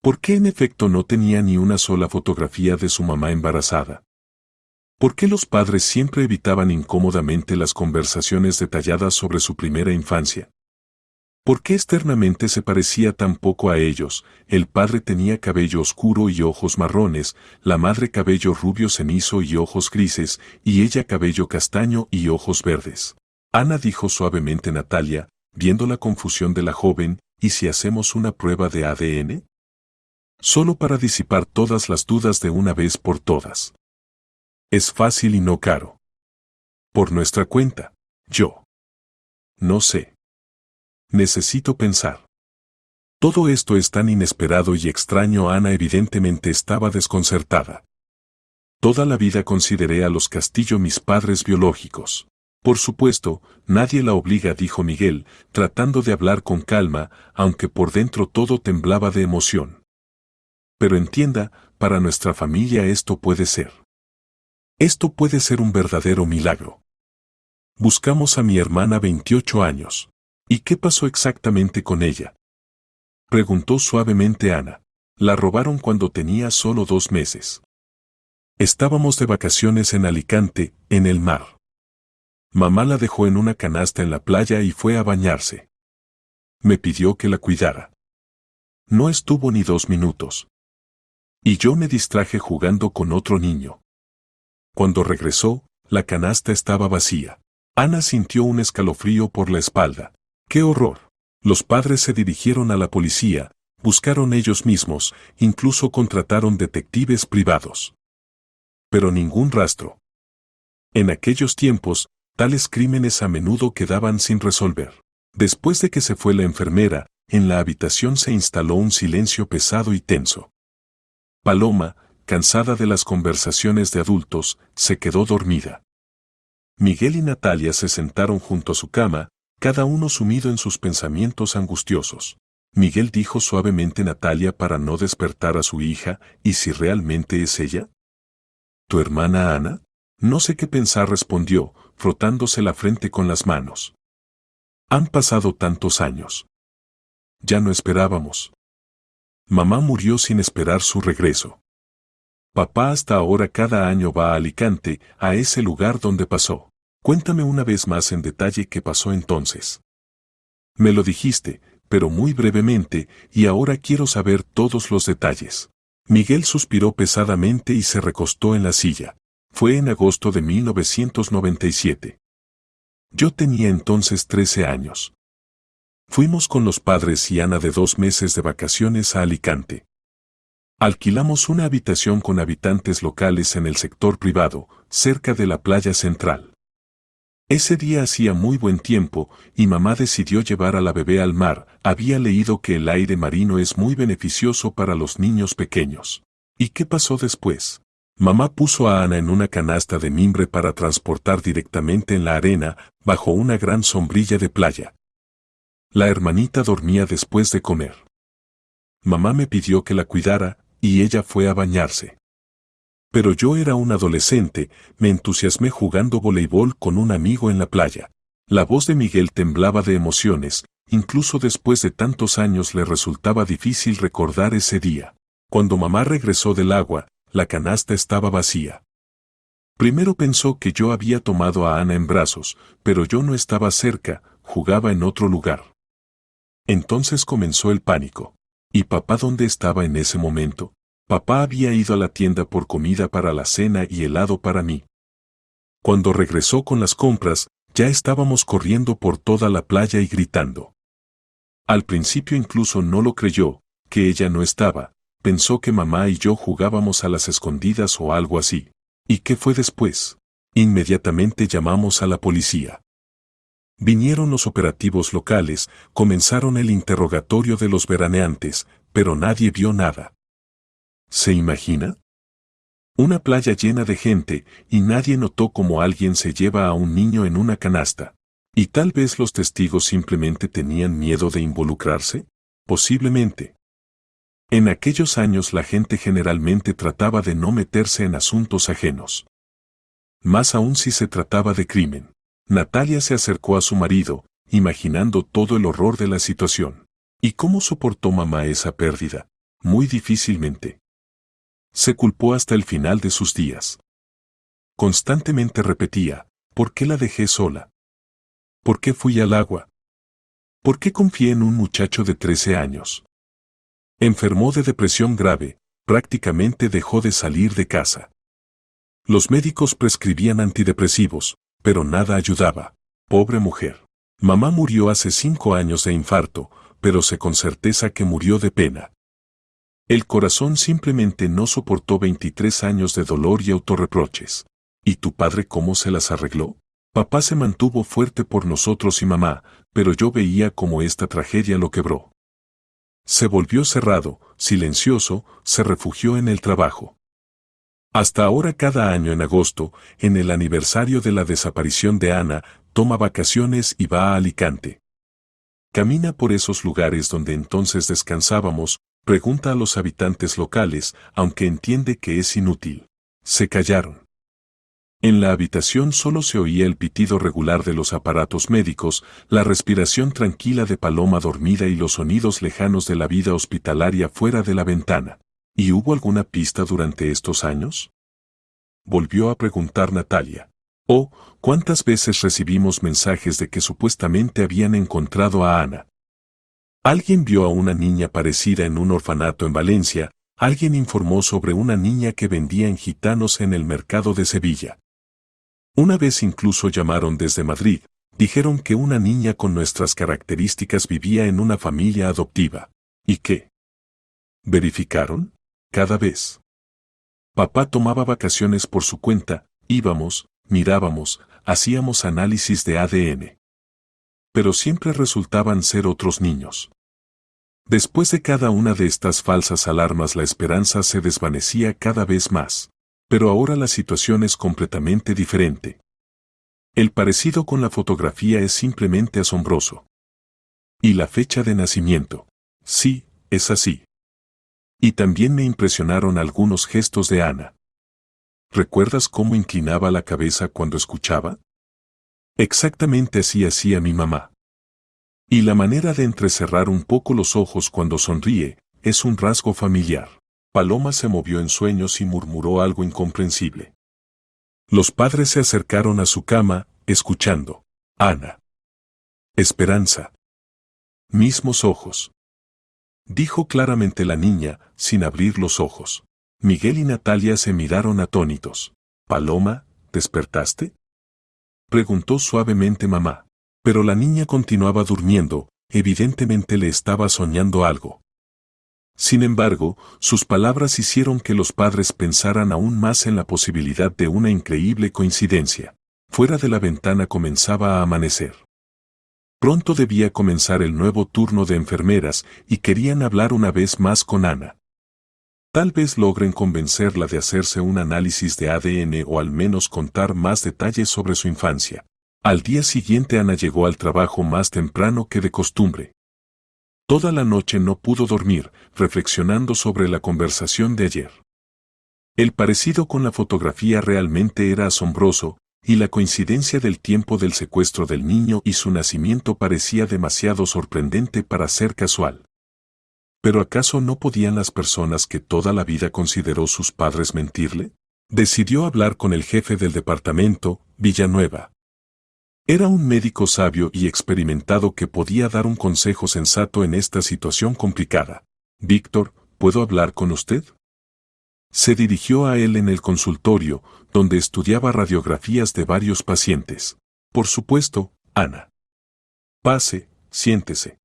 ¿Por qué en efecto no tenía ni una sola fotografía de su mamá embarazada? ¿Por qué los padres siempre evitaban incómodamente las conversaciones detalladas sobre su primera infancia? ¿Por qué externamente se parecía tan poco a ellos? El padre tenía cabello oscuro y ojos marrones, la madre cabello rubio cenizo y ojos grises, y ella cabello castaño y ojos verdes. Ana, dijo suavemente Natalia, viendo la confusión de la joven, ¿y si hacemos una prueba de ADN? Solo para disipar todas las dudas de una vez por todas. Es fácil y no caro. Por nuestra cuenta. Yo. No sé. Necesito pensar. Todo esto es tan inesperado y extraño. Ana evidentemente estaba desconcertada. Toda la vida consideré a los Castillo mis padres biológicos. Por supuesto, nadie la obliga, dijo Miguel, tratando de hablar con calma, aunque por dentro todo temblaba de emoción. Pero entienda, para nuestra familia esto puede ser. Esto puede ser un verdadero milagro. Buscamos a mi hermana 28 años. ¿Y qué pasó exactamente con ella? Preguntó suavemente Ana. La robaron cuando tenía solo 2 meses. Estábamos de vacaciones en Alicante, en el mar. Mamá la dejó en una canasta en la playa y fue a bañarse. Me pidió que la cuidara. No estuvo ni 2 minutos. Y yo me distraje jugando con otro niño. Cuando regresó, la canasta estaba vacía. Ana sintió un escalofrío por la espalda. ¡Qué horror! Los padres se dirigieron a la policía, buscaron ellos mismos, incluso contrataron detectives privados. Pero ningún rastro. En aquellos tiempos, tales crímenes a menudo quedaban sin resolver. Después de que se fue la enfermera, en la habitación se instaló un silencio pesado y tenso. Paloma, cansada de las conversaciones de adultos, se quedó dormida. Miguel y Natalia se sentaron junto a su cama, cada uno sumido en sus pensamientos angustiosos. Miguel dijo suavemente a Natalia para no despertar a su hija, ¿y si realmente es ella? ¿Tu hermana Ana? No sé qué pensar, respondió, frotándose la frente con las manos. Han pasado tantos años. Ya no esperábamos. Mamá murió sin esperar su regreso. Papá hasta ahora cada año va a Alicante, a ese lugar donde pasó. Cuéntame una vez más en detalle qué pasó entonces. Me lo dijiste, pero muy brevemente, y ahora quiero saber todos los detalles. Miguel suspiró pesadamente y se recostó en la silla. Fue en agosto de 1997. Yo tenía entonces 13 años. Fuimos con los padres y Ana de 2 meses de vacaciones a Alicante. Alquilamos una habitación con habitantes locales en el sector privado, cerca de la playa central. Ese día hacía muy buen tiempo, y mamá decidió llevar a la bebé al mar. Había leído que el aire marino es muy beneficioso para los niños pequeños. ¿Y qué pasó después? Mamá puso a Ana en una canasta de mimbre para transportar directamente en la arena, bajo una gran sombrilla de playa. La hermanita dormía después de comer. Mamá me pidió que la cuidara, y ella fue a bañarse. Pero yo era un adolescente, me entusiasmé jugando voleibol con un amigo en la playa. La voz de Miguel temblaba de emociones, incluso después de tantos años le resultaba difícil recordar ese día. Cuando mamá regresó del agua, la canasta estaba vacía. Primero pensó que yo había tomado a Ana en brazos, pero yo no estaba cerca, jugaba en otro lugar. Entonces comenzó el pánico. ¿Y papá dónde estaba en ese momento? Papá había ido a la tienda por comida para la cena y helado para mí. Cuando regresó con las compras, ya estábamos corriendo por toda la playa y gritando. Al principio incluso no lo creyó, que ella no estaba, pensó que mamá y yo jugábamos a las escondidas o algo así. ¿Y qué fue después? Inmediatamente llamamos a la policía. Vinieron los operativos locales, comenzaron el interrogatorio de los veraneantes, pero nadie vio nada. ¿Se imagina? Una playa llena de gente, y nadie notó cómo alguien se lleva a un niño en una canasta. ¿Y tal vez los testigos simplemente tenían miedo de involucrarse? Posiblemente. En aquellos años la gente generalmente trataba de no meterse en asuntos ajenos. Más aún si se trataba de crimen. Natalia se acercó a su marido, imaginando todo el horror de la situación. ¿Y cómo soportó mamá esa pérdida? Muy difícilmente. Se culpó hasta el final de sus días. Constantemente repetía, ¿por qué la dejé sola? ¿Por qué fui al agua? ¿Por qué confié en un muchacho de 13 años? Enfermó de depresión grave, prácticamente dejó de salir de casa. Los médicos prescribían antidepresivos, pero nada ayudaba. Pobre mujer. Mamá murió hace 5 años de infarto, pero sé con certeza que murió de pena. El corazón simplemente no soportó 23 años de dolor y autorreproches. ¿Y tu padre cómo se las arregló? Papá se mantuvo fuerte por nosotros y mamá, pero yo veía cómo esta tragedia lo quebró. Se volvió cerrado, silencioso, se refugió en el trabajo. Hasta ahora cada año en agosto, en el aniversario de la desaparición de Ana, toma vacaciones y va a Alicante. Camina por esos lugares donde entonces descansábamos, pregunta a los habitantes locales, aunque entiende que es inútil. Se callaron. En la habitación solo se oía el pitido regular de los aparatos médicos, la respiración tranquila de Paloma dormida y los sonidos lejanos de la vida hospitalaria fuera de la ventana. ¿Y hubo alguna pista durante estos años? Volvió a preguntar Natalia. Oh, ¿cuántas veces recibimos mensajes de que supuestamente habían encontrado a Ana? Alguien vio a una niña parecida en un orfanato en Valencia, alguien informó sobre una niña que vendía en gitanos en el mercado de Sevilla. Una vez incluso llamaron desde Madrid, dijeron que una niña con nuestras características vivía en una familia adoptiva. ¿Y qué? ¿Verificaron? Cada vez. Papá tomaba vacaciones por su cuenta, íbamos, mirábamos, hacíamos análisis de ADN. Pero siempre resultaban ser otros niños. Después de cada una de estas falsas alarmas la esperanza se desvanecía cada vez más. Pero ahora la situación es completamente diferente. El parecido con la fotografía es simplemente asombroso. ¿Y la fecha de nacimiento? Sí, es así. Y también me impresionaron algunos gestos de Ana. ¿Recuerdas cómo inclinaba la cabeza cuando escuchaba? Exactamente así hacía mi mamá. Y la manera de entrecerrar un poco los ojos cuando sonríe, es un rasgo familiar. Paloma se movió en sueños y murmuró algo incomprensible. Los padres se acercaron a su cama, escuchando. Ana. Esperanza. Mismos ojos. Dijo claramente la niña, sin abrir los ojos. Miguel y Natalia se miraron atónitos. Paloma, ¿despertaste? Preguntó suavemente mamá. Pero la niña continuaba durmiendo, evidentemente le estaba soñando algo. Sin embargo, sus palabras hicieron que los padres pensaran aún más en la posibilidad de una increíble coincidencia. Fuera de la ventana comenzaba a amanecer. Pronto debía comenzar el nuevo turno de enfermeras y querían hablar una vez más con Ana. Tal vez logren convencerla de hacerse un análisis de ADN o al menos contar más detalles sobre su infancia. Al día siguiente Ana llegó al trabajo más temprano que de costumbre. Toda la noche no pudo dormir, reflexionando sobre la conversación de ayer. El parecido con la fotografía realmente era asombroso, y la coincidencia del tiempo del secuestro del niño y su nacimiento parecía demasiado sorprendente para ser casual. ¿Pero acaso no podían las personas que toda la vida consideró sus padres mentirle? Decidió hablar con el jefe del departamento, Villanueva. Era un médico sabio y experimentado que podía dar un consejo sensato en esta situación complicada. Víctor, ¿puedo hablar con usted? Se dirigió a él en el consultorio, donde estudiaba radiografías de varios pacientes. Por supuesto, Ana. Pase, siéntese.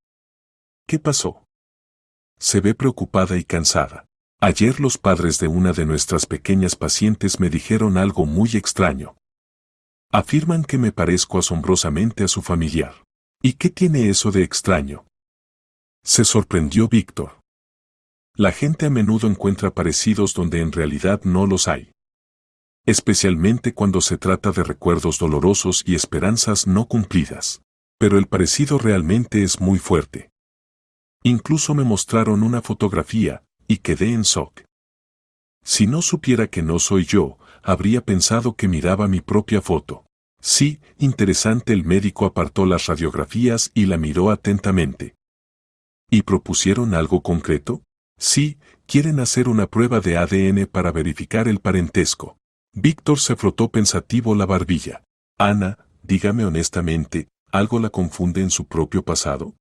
¿Qué pasó? Se ve preocupada y cansada. Ayer los padres de una de nuestras pequeñas pacientes me dijeron algo muy extraño. Afirman que me parezco asombrosamente a su familiar. ¿Y qué tiene eso de extraño? Se sorprendió Víctor. La gente a menudo encuentra parecidos donde en realidad no los hay. especialmente cuando se trata de recuerdos dolorosos y esperanzas no cumplidas. Pero el parecido realmente es muy fuerte. Incluso me mostraron una fotografía, y quedé en shock. Si no supiera que no soy yo, habría pensado que miraba mi propia foto. Sí, interesante. El médico apartó las radiografías y la miró atentamente. ¿Y propusieron algo concreto? Sí, quieren hacer una prueba de ADN para verificar el parentesco. Víctor se frotó pensativo la barbilla. Ana, dígame honestamente, ¿algo la confunde en su propio pasado?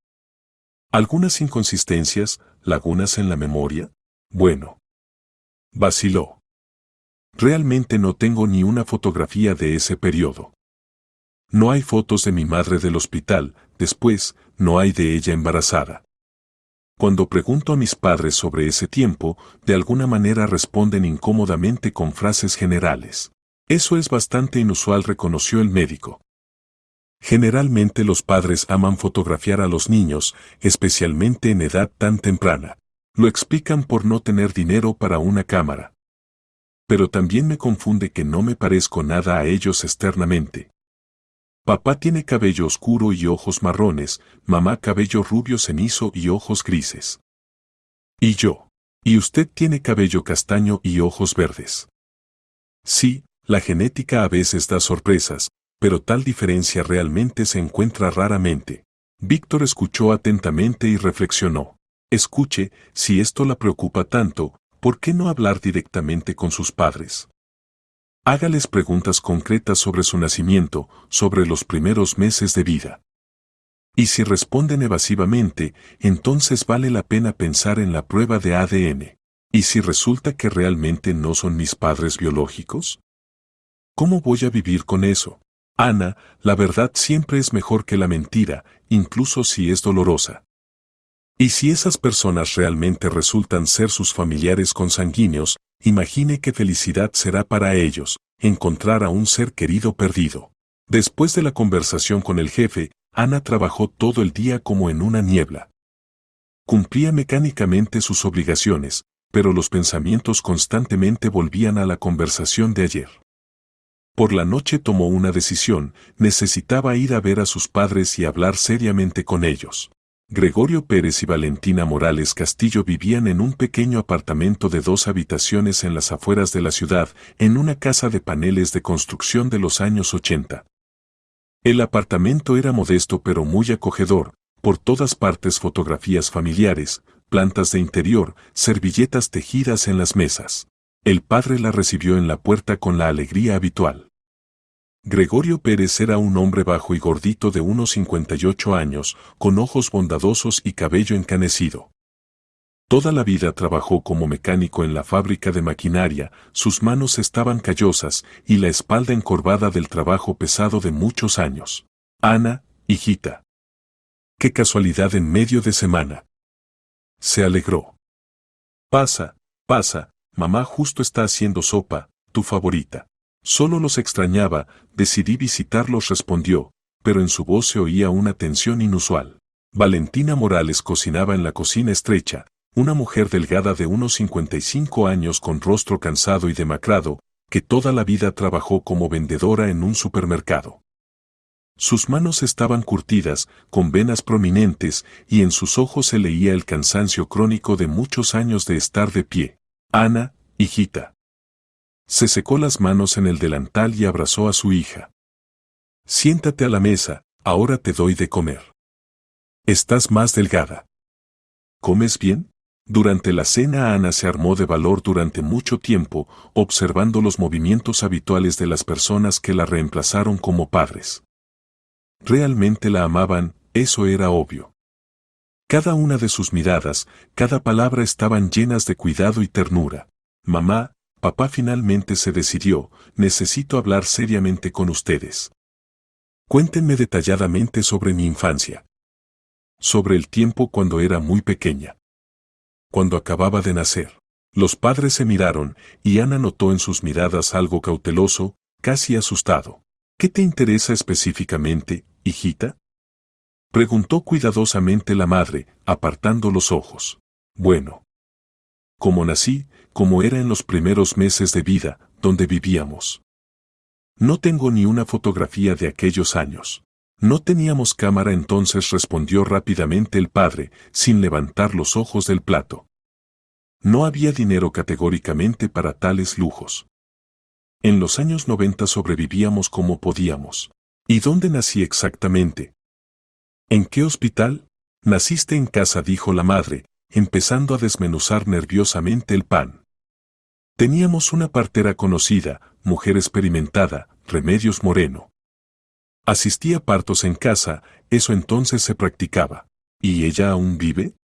¿Algunas inconsistencias, lagunas en la memoria? Bueno. Vaciló. Realmente no tengo ni una fotografía de ese periodo. No hay fotos de mi madre del hospital, después, no hay de ella embarazada. Cuando pregunto a mis padres sobre ese tiempo, de alguna manera responden incómodamente con frases generales. Eso es bastante inusual, reconoció el médico. Generalmente los padres aman fotografiar a los niños, especialmente en edad tan temprana. Lo explican por no tener dinero para una cámara. Pero también me confunde que no me parezco nada a ellos externamente. Papá tiene cabello oscuro y ojos marrones, mamá cabello rubio cenizo y ojos grises. ¿Y yo? Y usted tiene cabello castaño y ojos verdes. Sí, la genética a veces da sorpresas, pero tal diferencia realmente se encuentra raramente. Víctor escuchó atentamente y reflexionó. Escuche, si esto la preocupa tanto, ¿por qué no hablar directamente con sus padres? Hágales preguntas concretas sobre su nacimiento, sobre los primeros meses de vida. Y si responden evasivamente, entonces vale la pena pensar en la prueba de ADN. ¿Y si resulta que realmente no son mis padres biológicos? ¿Cómo voy a vivir con eso? Ana, la verdad siempre es mejor que la mentira, incluso si es dolorosa. Y si esas personas realmente resultan ser sus familiares consanguíneos, imagine qué felicidad será para ellos, encontrar a un ser querido perdido. Después de la conversación con el jefe, Ana trabajó todo el día como en una niebla. Cumplía mecánicamente sus obligaciones, pero los pensamientos constantemente volvían a la conversación de ayer. Por la noche tomó una decisión, necesitaba ir a ver a sus padres y hablar seriamente con ellos. Gregorio Pérez y Valentina Morales Castillo vivían en un pequeño apartamento de 2 habitaciones en las afueras de la ciudad, en una casa de paneles de construcción de los años 80. El apartamento era modesto pero muy acogedor, por todas partes fotografías familiares, plantas de interior, servilletas tejidas en las mesas. El padre la recibió en la puerta con la alegría habitual. Gregorio Pérez era un hombre bajo y gordito de unos 58 años, con ojos bondadosos y cabello encanecido. Toda la vida trabajó como mecánico en la fábrica de maquinaria, sus manos estaban callosas y la espalda encorvada del trabajo pesado de muchos años. Ana, hijita. Qué casualidad en medio de semana. Se alegró. Pasa, pasa, mamá justo está haciendo sopa, tu favorita. Solo los extrañaba, decidí visitarlos, respondió, pero en su voz se oía una tensión inusual. Valentina Morales cocinaba en la cocina estrecha, una mujer delgada de unos 55 años con rostro cansado y demacrado, que toda la vida trabajó como vendedora en un supermercado. Sus manos estaban curtidas, con venas prominentes, y en sus ojos se leía el cansancio crónico de muchos años de estar de pie. Ana, hijita. Se secó las manos en el delantal y abrazó a su hija. Siéntate a la mesa, ahora te doy de comer. Estás más delgada. ¿Comes bien? Durante la cena Ana se armó de valor durante mucho tiempo, observando los movimientos habituales de las personas que la reemplazaron como padres. Realmente la amaban, eso era obvio. Cada una de sus miradas, cada palabra estaban llenas de cuidado y ternura. Mamá, papá finalmente se decidió, necesito hablar seriamente con ustedes. Cuéntenme detalladamente sobre mi infancia. Sobre el tiempo cuando era muy pequeña. Cuando acababa de nacer. Los padres se miraron, y Ana notó en sus miradas algo cauteloso, casi asustado. ¿Qué te interesa específicamente, hijita? Preguntó cuidadosamente la madre, apartando los ojos. Bueno. Como nací, como era en los primeros meses de vida, donde vivíamos. No tengo ni una fotografía de aquellos años. No teníamos cámara entonces, respondió rápidamente el padre, sin levantar los ojos del plato. No había dinero categóricamente para tales lujos. En los años 90 sobrevivíamos como podíamos. ¿Y dónde nací exactamente? ¿En qué hospital? Naciste en casa, dijo la madre, empezando a desmenuzar nerviosamente el pan. Teníamos una partera conocida, mujer experimentada, Remedios Moreno. Asistía a partos en casa, eso entonces se practicaba. ¿Y ella aún vive?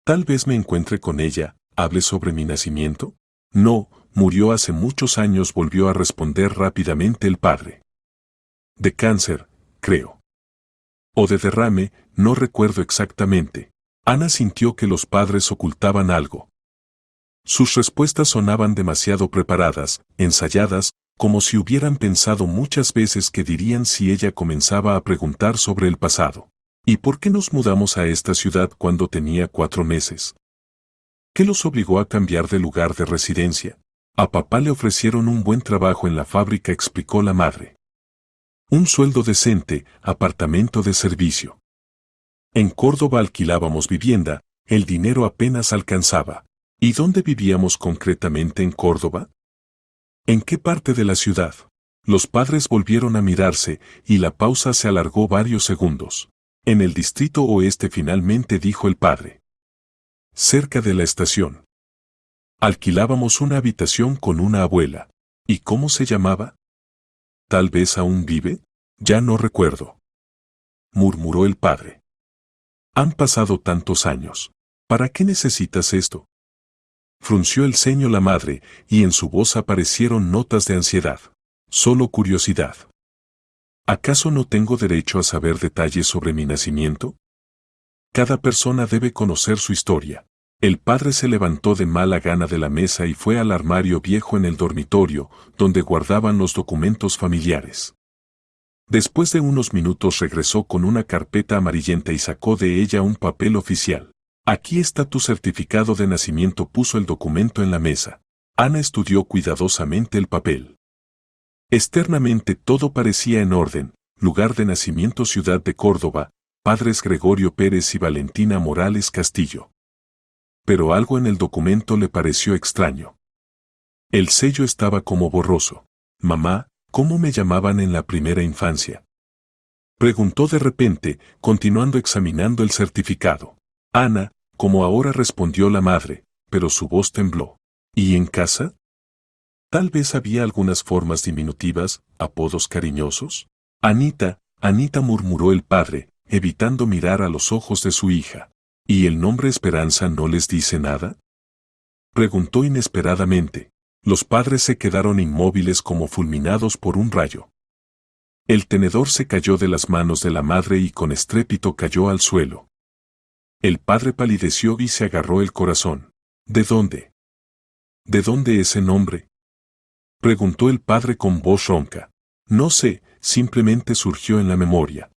Tal vez me encuentre con ella, hable sobre mi nacimiento. No, murió hace muchos años, volvió a responder rápidamente el padre. De cáncer, creo. O de derrame, no recuerdo exactamente. Ana sintió que los padres ocultaban algo. Sus respuestas sonaban demasiado preparadas, ensayadas, como si hubieran pensado muchas veces qué dirían si ella comenzaba a preguntar sobre el pasado. ¿Y por qué nos mudamos a esta ciudad cuando tenía 4 meses? ¿Qué los obligó a cambiar de lugar de residencia? A papá le ofrecieron un buen trabajo en la fábrica, explicó la madre. Un sueldo decente, apartamento de servicio. En Córdoba alquilábamos vivienda, el dinero apenas alcanzaba. ¿Y dónde vivíamos concretamente en Córdoba? ¿En qué parte de la ciudad? Los padres volvieron a mirarse, y la pausa se alargó varios segundos. En el distrito oeste, finalmente dijo el padre. Cerca de la estación. Alquilábamos una habitación con una abuela. ¿Y cómo se llamaba? ¿Tal vez aún vive? Ya no recuerdo. Murmuró el padre. Han pasado tantos años. ¿Para qué necesitas esto? Frunció el ceño la madre, y en su voz aparecieron notas de ansiedad. Solo curiosidad. ¿Acaso no tengo derecho a saber detalles sobre mi nacimiento? Cada persona debe conocer su historia. El padre se levantó de mala gana de la mesa y fue al armario viejo en el dormitorio, donde guardaban los documentos familiares. Después de unos minutos regresó con una carpeta amarillenta y sacó de ella un papel oficial. Aquí está tu certificado de nacimiento, puso el documento en la mesa. Ana estudió cuidadosamente el papel. Externamente todo parecía en orden: lugar de nacimiento Ciudad de Córdoba, padres Gregorio Pérez y Valentina Morales Castillo. Pero algo en el documento le pareció extraño. El sello estaba como borroso. Mamá, ¿cómo me llamaban en la primera infancia? Preguntó de repente, continuando examinando el certificado. Ana, como ahora, respondió la madre, pero su voz tembló. ¿Y en casa? Tal vez había algunas formas diminutivas, apodos cariñosos. Anita, Anita, murmuró el padre, evitando mirar a los ojos de su hija. ¿Y el nombre Esperanza no les dice nada? Preguntó inesperadamente. Los padres se quedaron inmóviles como fulminados por un rayo. El tenedor se cayó de las manos de la madre y con estrépito cayó al suelo. El padre palideció y se agarró el corazón. ¿De dónde? ¿De dónde ese nombre? Preguntó el padre con voz ronca. No sé, simplemente surgió en la memoria.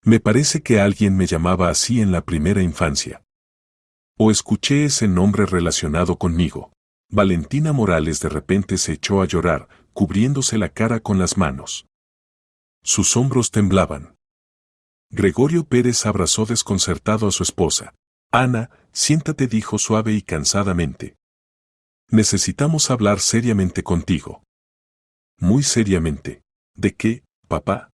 Me parece que alguien me llamaba así en la primera infancia. O escuché ese nombre relacionado conmigo. Valentina Morales de repente se echó a llorar, cubriéndose la cara con las manos. Sus hombros temblaban. Gregorio Pérez abrazó desconcertado a su esposa. Ana, siéntate, dijo suave y cansadamente. Necesitamos hablar seriamente contigo. Muy seriamente. ¿De qué, papá?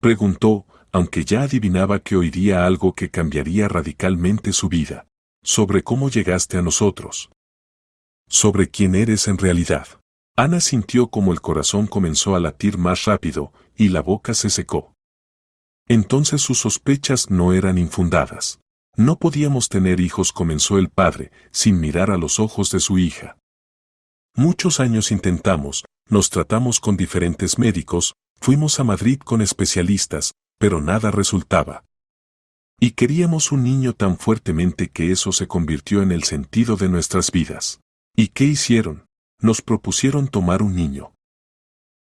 Preguntó, aunque ya adivinaba que oiría algo que cambiaría radicalmente su vida. Sobre cómo llegaste a nosotros. Sobre quién eres en realidad. Ana sintió como el corazón comenzó a latir más rápido, y la boca se secó. Entonces sus sospechas no eran infundadas. No podíamos tener hijos, comenzó el padre, sin mirar a los ojos de su hija. Muchos años intentamos, nos tratamos con diferentes médicos, fuimos a Madrid con especialistas, pero nada resultaba. Y queríamos un niño tan fuertemente que eso se convirtió en el sentido de nuestras vidas. ¿Y qué hicieron? Nos propusieron tomar un niño.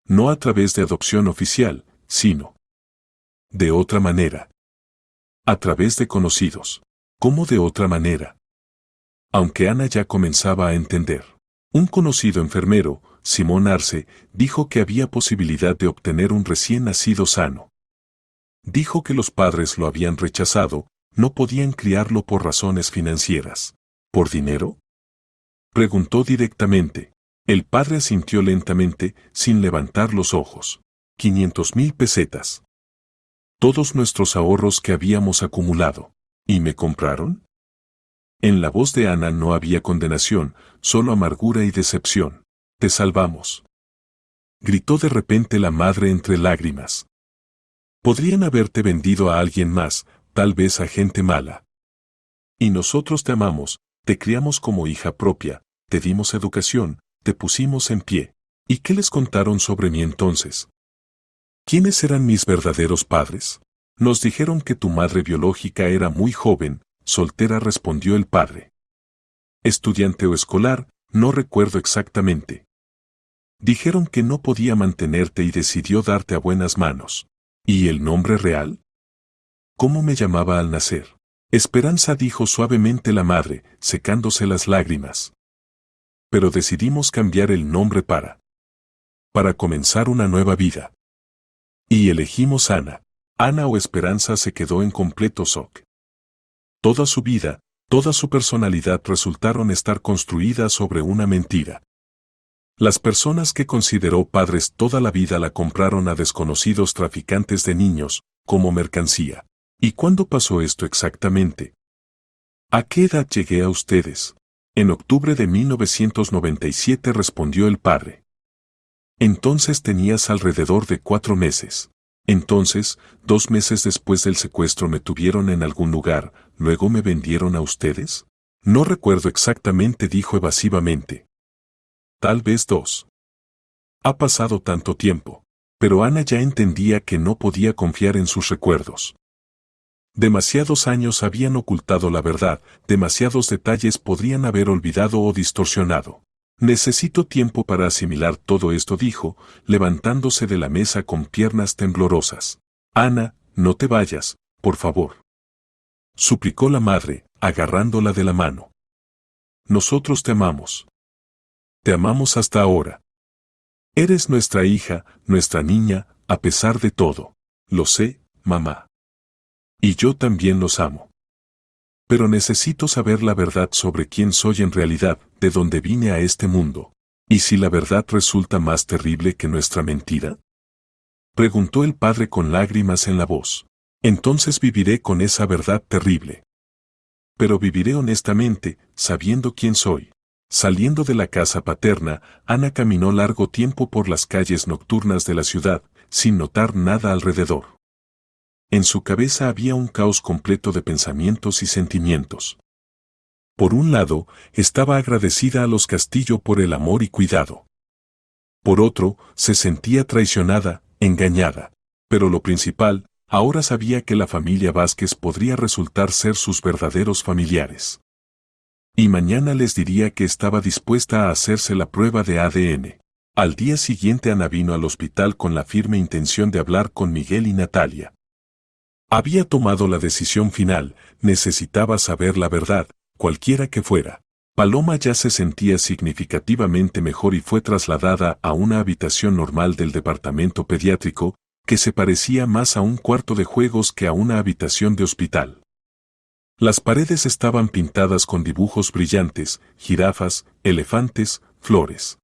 No a través de adopción oficial, sino de otra manera. A través de conocidos. ¿Cómo de otra manera? Aunque Ana ya comenzaba a entender. Un conocido enfermero, Simón Arce, dijo que había posibilidad de obtener un recién nacido sano. Dijo que los padres lo habían rechazado, no podían criarlo por razones financieras. ¿Por dinero?, preguntó directamente. El padre asintió lentamente, sin levantar los ojos. 500,000 pesetas. Todos nuestros ahorros que habíamos acumulado. ¿Y me compraron? En la voz de Ana no había condenación, solo amargura y decepción. Te salvamos. Gritó de repente la madre entre lágrimas. Podrían haberte vendido a alguien más, tal vez a gente mala. Y nosotros te amamos, te criamos como hija propia, te dimos educación, te pusimos en pie. ¿Y qué les contaron sobre mí entonces? ¿Quiénes eran mis verdaderos padres? Nos dijeron que tu madre biológica era muy joven, soltera, respondió el padre. Estudiante o escolar, no recuerdo exactamente. Dijeron que no podía mantenerte y decidió darte a buenas manos. ¿Y el nombre real? ¿Cómo me llamaba al nacer? Esperanza, dijo suavemente la madre, secándose las lágrimas. Pero decidimos cambiar el nombre para comenzar una nueva vida. Y elegimos Ana. Ana o Esperanza se quedó en completo shock. Toda su vida, toda su personalidad resultaron estar construidas sobre una mentira. Las personas que consideró padres toda la vida la compraron a desconocidos traficantes de niños, como mercancía. ¿Y cuándo pasó esto exactamente? ¿A qué edad llegué a ustedes? En octubre de 1997, respondió el padre. Entonces tenías alrededor de 4 meses. Entonces, 2 meses después del secuestro me tuvieron en algún lugar, luego me vendieron a ustedes. No recuerdo exactamente, dijo evasivamente. Tal vez 2. Ha pasado tanto tiempo. Pero Ana ya entendía que no podía confiar en sus recuerdos. Demasiados años habían ocultado la verdad, demasiados detalles podrían haber olvidado o distorsionado. Necesito tiempo para asimilar todo esto, dijo, levantándose de la mesa con piernas temblorosas. Ana, no te vayas, por favor. Suplicó la madre, agarrándola de la mano. Nosotros te amamos. Te amamos hasta ahora. Eres nuestra hija, nuestra niña, a pesar de todo. Lo sé, mamá. Y yo también los amo. Pero necesito saber la verdad sobre quién soy en realidad, de dónde vine a este mundo. ¿Y si la verdad resulta más terrible que nuestra mentira?, preguntó el padre con lágrimas en la voz. Entonces viviré con esa verdad terrible. Pero viviré honestamente, sabiendo quién soy. Saliendo de la casa paterna, Ana caminó largo tiempo por las calles nocturnas de la ciudad, sin notar nada alrededor. En su cabeza había un caos completo de pensamientos y sentimientos. Por un lado, estaba agradecida a los Castillo por el amor y cuidado. Por otro, se sentía traicionada, engañada. Pero lo principal, ahora sabía que la familia Vázquez podría resultar ser sus verdaderos familiares. Y mañana les diría que estaba dispuesta a hacerse la prueba de ADN. Al día siguiente Ana vino al hospital con la firme intención de hablar con Miguel y Natalia. Había tomado la decisión final, necesitaba saber la verdad, cualquiera que fuera. Paloma ya se sentía significativamente mejor y fue trasladada a una habitación normal del departamento pediátrico, que se parecía más a un cuarto de juegos que a una habitación de hospital. Las paredes estaban pintadas con dibujos brillantes, jirafas, elefantes, flores.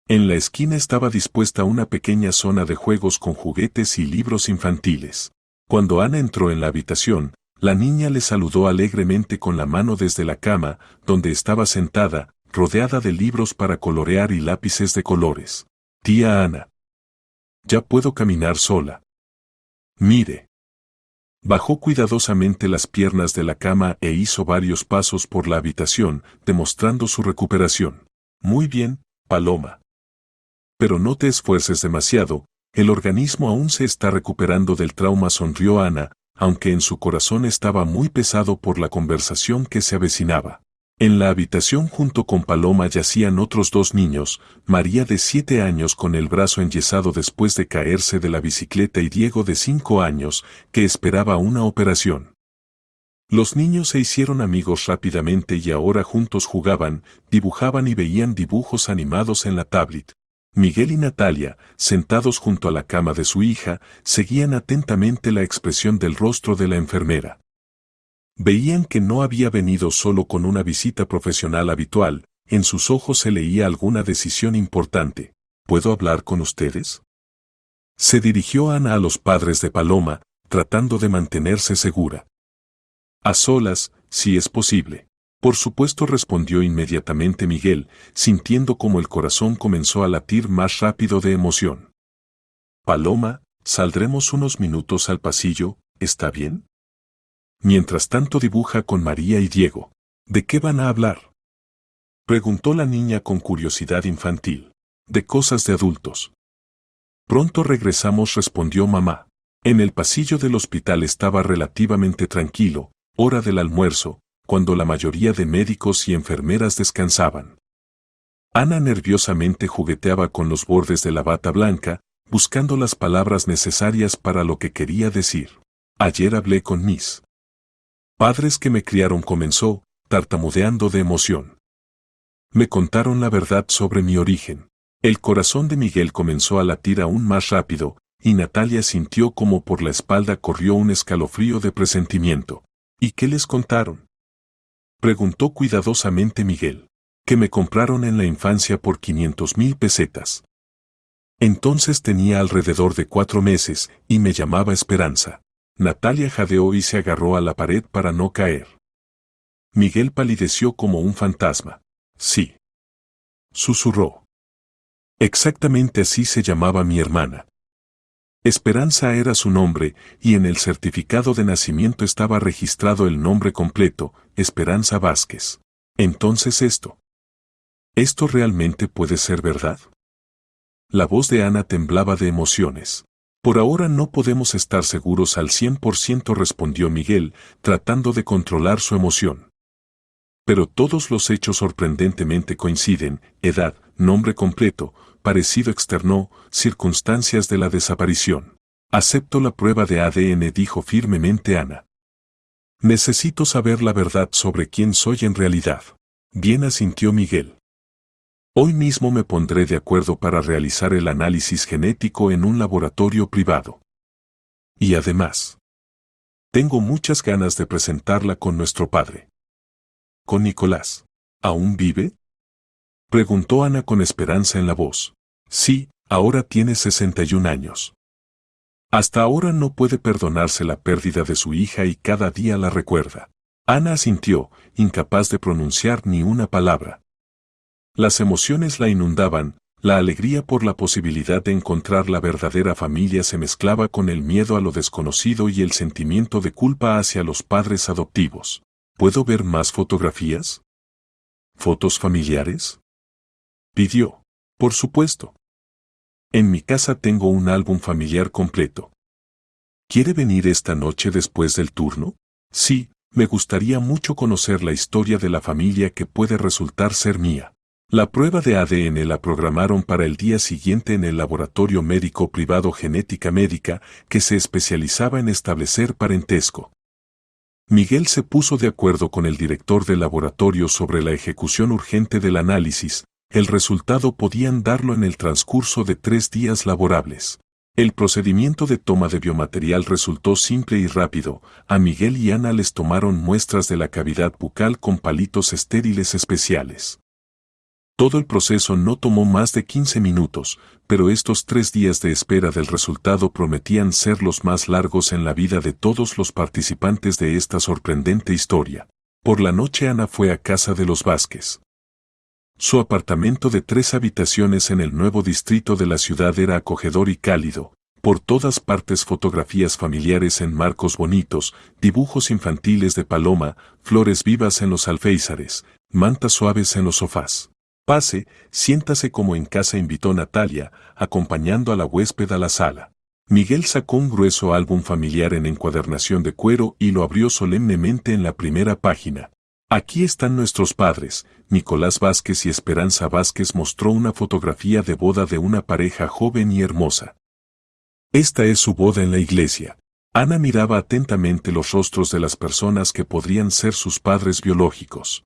En la esquina estaba dispuesta una pequeña zona de juegos con juguetes y libros infantiles. Cuando Ana entró en la habitación, la niña le saludó alegremente con la mano desde la cama, donde estaba sentada, rodeada de libros para colorear y lápices de colores. Tía Ana. Ya puedo caminar sola. Mire. Bajó cuidadosamente las piernas de la cama e hizo varios pasos por la habitación, demostrando su recuperación. Muy bien, Paloma. Pero no te esfuerces demasiado, el organismo aún se está recuperando del trauma, sonrió Ana, aunque en su corazón estaba muy pesado por la conversación que se avecinaba. En la habitación junto con Paloma yacían otros 2 niños, María de 7 años con el brazo enyesado después de caerse de la bicicleta y Diego de 5 años, que esperaba una operación. Los niños se hicieron amigos rápidamente y ahora juntos jugaban, dibujaban y veían dibujos animados en la tablet. Miguel y Natalia, sentados junto a la cama de su hija, seguían atentamente la expresión del rostro de la enfermera. Veían que no había venido solo con una visita profesional habitual, en sus ojos se leía alguna decisión importante. ¿Puedo hablar con ustedes? Se dirigió Ana a los padres de Paloma, tratando de mantenerse segura. A solas, si es posible. Por supuesto, respondió inmediatamente Miguel, sintiendo como el corazón comenzó a latir más rápido de emoción. Paloma, saldremos unos minutos al pasillo, ¿está bien? Mientras tanto dibuja con María y Diego. ¿De qué van a hablar? Preguntó la niña con curiosidad infantil. De cosas de adultos. Pronto regresamos, respondió mamá. En el pasillo del hospital estaba relativamente tranquilo, hora del almuerzo, cuando la mayoría de médicos y enfermeras descansaban. Ana nerviosamente jugueteaba con los bordes de la bata blanca, buscando las palabras necesarias para lo que quería decir. Ayer hablé con mis padres que me criaron, comenzó, tartamudeando de emoción. Me contaron la verdad sobre mi origen. El corazón de Miguel comenzó a latir aún más rápido, y Natalia sintió como por la espalda corrió un escalofrío de presentimiento. ¿Y qué les contaron? Preguntó cuidadosamente Miguel. Que me compraron en la infancia por 500,000 pesetas. Entonces tenía alrededor de 4 meses, y me llamaba Esperanza. Natalia jadeó y se agarró a la pared para no caer. Miguel palideció como un fantasma. Sí. Susurró. Exactamente así se llamaba mi hermana. Esperanza era su nombre, y en el certificado de nacimiento estaba registrado el nombre completo, Esperanza Vázquez. Entonces ¿esto realmente puede ser verdad? La voz de Ana temblaba de emociones. Por ahora no podemos estar seguros al 100%, respondió Miguel, tratando de controlar su emoción. Pero todos los hechos sorprendentemente coinciden: edad, nombre completo, parecido externo, circunstancias de la desaparición. Acepto la prueba de ADN, dijo firmemente Ana. Necesito saber la verdad sobre quién soy en realidad. Bien, asintió Miguel. Hoy mismo me pondré de acuerdo para realizar el análisis genético en un laboratorio privado. Y además, tengo muchas ganas de presentarla con nuestro padre. ¿Con Nicolás? ¿Aún vive? Preguntó Ana con esperanza en la voz. Sí, ahora tiene 61 años. Hasta ahora no puede perdonarse la pérdida de su hija y cada día la recuerda. Ana asintió, incapaz de pronunciar ni una palabra. Las emociones la inundaban, la alegría por la posibilidad de encontrar la verdadera familia se mezclaba con el miedo a lo desconocido y el sentimiento de culpa hacia los padres adoptivos. ¿Puedo ver más fotografías? ¿Fotos familiares? Pidió. Por supuesto. En mi casa tengo un álbum familiar completo. ¿Quiere venir esta noche después del turno? Sí, me gustaría mucho conocer la historia de la familia que puede resultar ser mía. La prueba de ADN la programaron para el día siguiente en el laboratorio médico privado Genética Médica, que se especializaba en establecer parentesco. Miguel se puso de acuerdo con el director del laboratorio sobre la ejecución urgente del análisis. El resultado podían darlo en el transcurso de 3 días laborables. El procedimiento de toma de biomaterial resultó simple y rápido. A Miguel y Ana les tomaron muestras de la cavidad bucal con palitos estériles especiales. Todo el proceso no tomó más de 15 minutos, pero estos 3 días de espera del resultado prometían ser los más largos en la vida de todos los participantes de esta sorprendente historia. Por la noche Ana fue a casa de los Vázquez. Su apartamento de 3 habitaciones en el nuevo distrito de la ciudad era acogedor y cálido. Por todas partes fotografías familiares en marcos bonitos, dibujos infantiles de Paloma, flores vivas en los alféizares, mantas suaves en los sofás. Pase, siéntase como en casa, invitó Natalia, acompañando a la huésped a la sala. Miguel sacó un grueso álbum familiar en encuadernación de cuero y lo abrió solemnemente en la primera página. Aquí están nuestros padres, Nicolás Vázquez y Esperanza Vázquez. Mostró una fotografía de boda de una pareja joven y hermosa. Esta es su boda en la iglesia. Ana miraba atentamente los rostros de las personas que podrían ser sus padres biológicos.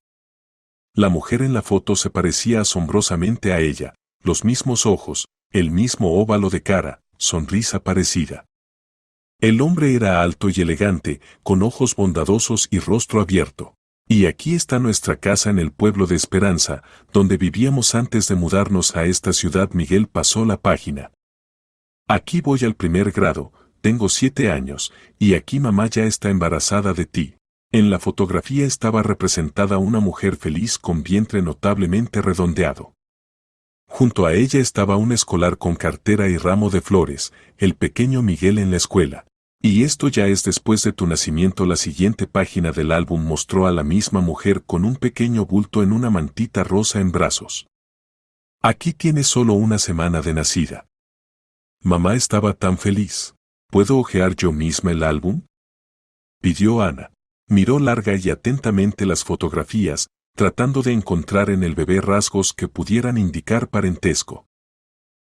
La mujer en la foto se parecía asombrosamente a ella, los mismos ojos, el mismo óvalo de cara, sonrisa parecida. El hombre era alto y elegante, con ojos bondadosos y rostro abierto. Y aquí está nuestra casa en el pueblo de Esperanza, donde vivíamos antes de mudarnos a esta ciudad. Miguel pasó la página. Aquí voy al primer grado, tengo 7 años, y aquí mamá ya está embarazada de ti. En la fotografía estaba representada una mujer feliz con vientre notablemente redondeado. Junto a ella estaba un escolar con cartera y ramo de flores, el pequeño Miguel en la escuela. Y esto ya es después de tu nacimiento. La siguiente página del álbum mostró a la misma mujer con un pequeño bulto en una mantita rosa en brazos. Aquí tienes solo una semana de nacida. Mamá estaba tan feliz. ¿Puedo hojear yo misma el álbum?, pidió Ana. Miró larga y atentamente las fotografías, tratando de encontrar en el bebé rasgos que pudieran indicar parentesco.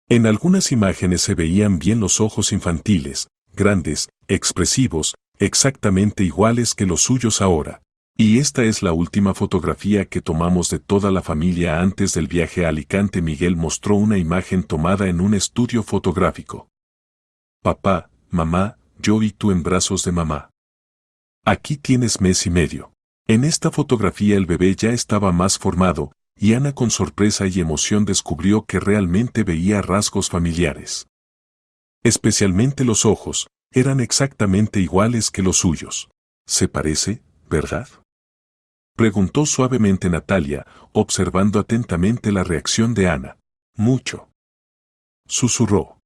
En algunas imágenes se veían bien los ojos infantiles, grandes, expresivos, exactamente iguales que los suyos ahora. Y esta es la última fotografía que tomamos de toda la familia antes del viaje a Alicante. Miguel mostró una imagen tomada en un estudio fotográfico. Papá, mamá, yo y tú en brazos de mamá. Aquí tienes mes y medio. En esta fotografía el bebé ya estaba más formado, y Ana con sorpresa y emoción descubrió que realmente veía rasgos familiares. Especialmente los ojos, eran exactamente iguales que los suyos. ¿Se parece, verdad?, preguntó suavemente Natalia, observando atentamente la reacción de Ana. Mucho, susurró.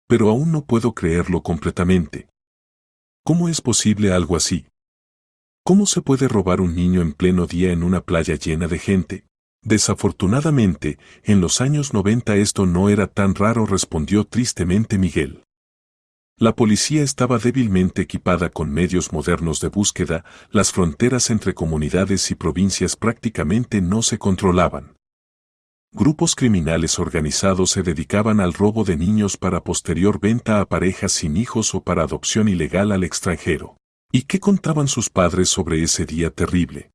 Pero aún no puedo creerlo completamente. ¿Cómo es posible algo así? ¿Cómo se puede robar un niño en pleno día en una playa llena de gente? Desafortunadamente, en los años 90 esto no era tan raro, respondió tristemente Miguel. La policía estaba débilmente equipada con medios modernos de búsqueda, las fronteras entre comunidades y provincias prácticamente no se controlaban. Grupos criminales organizados se dedicaban al robo de niños para posterior venta a parejas sin hijos o para adopción ilegal al extranjero. ¿Y qué contaban sus padres sobre ese día terrible?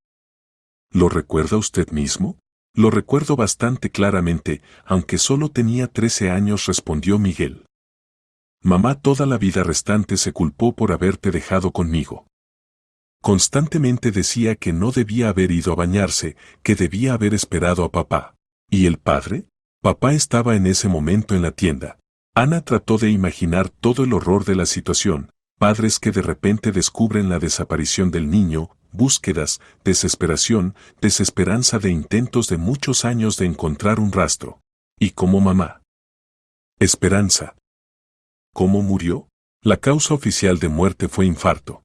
¿Lo recuerda usted mismo? Lo recuerdo bastante claramente, aunque solo tenía 13 años, respondió Miguel. Mamá toda la vida restante se culpó por haberte dejado conmigo. Constantemente decía que no debía haber ido a bañarse, que debía haber esperado a papá. ¿Y el padre? Papá estaba en ese momento en la tienda. Ana trató de imaginar todo el horror de la situación. Padres que de repente descubren la desaparición del niño, búsquedas, desesperación, desesperanza de intentos de muchos años de encontrar un rastro. ¿Y cómo mamá? Esperanza. ¿Cómo murió? La causa oficial de muerte fue infarto.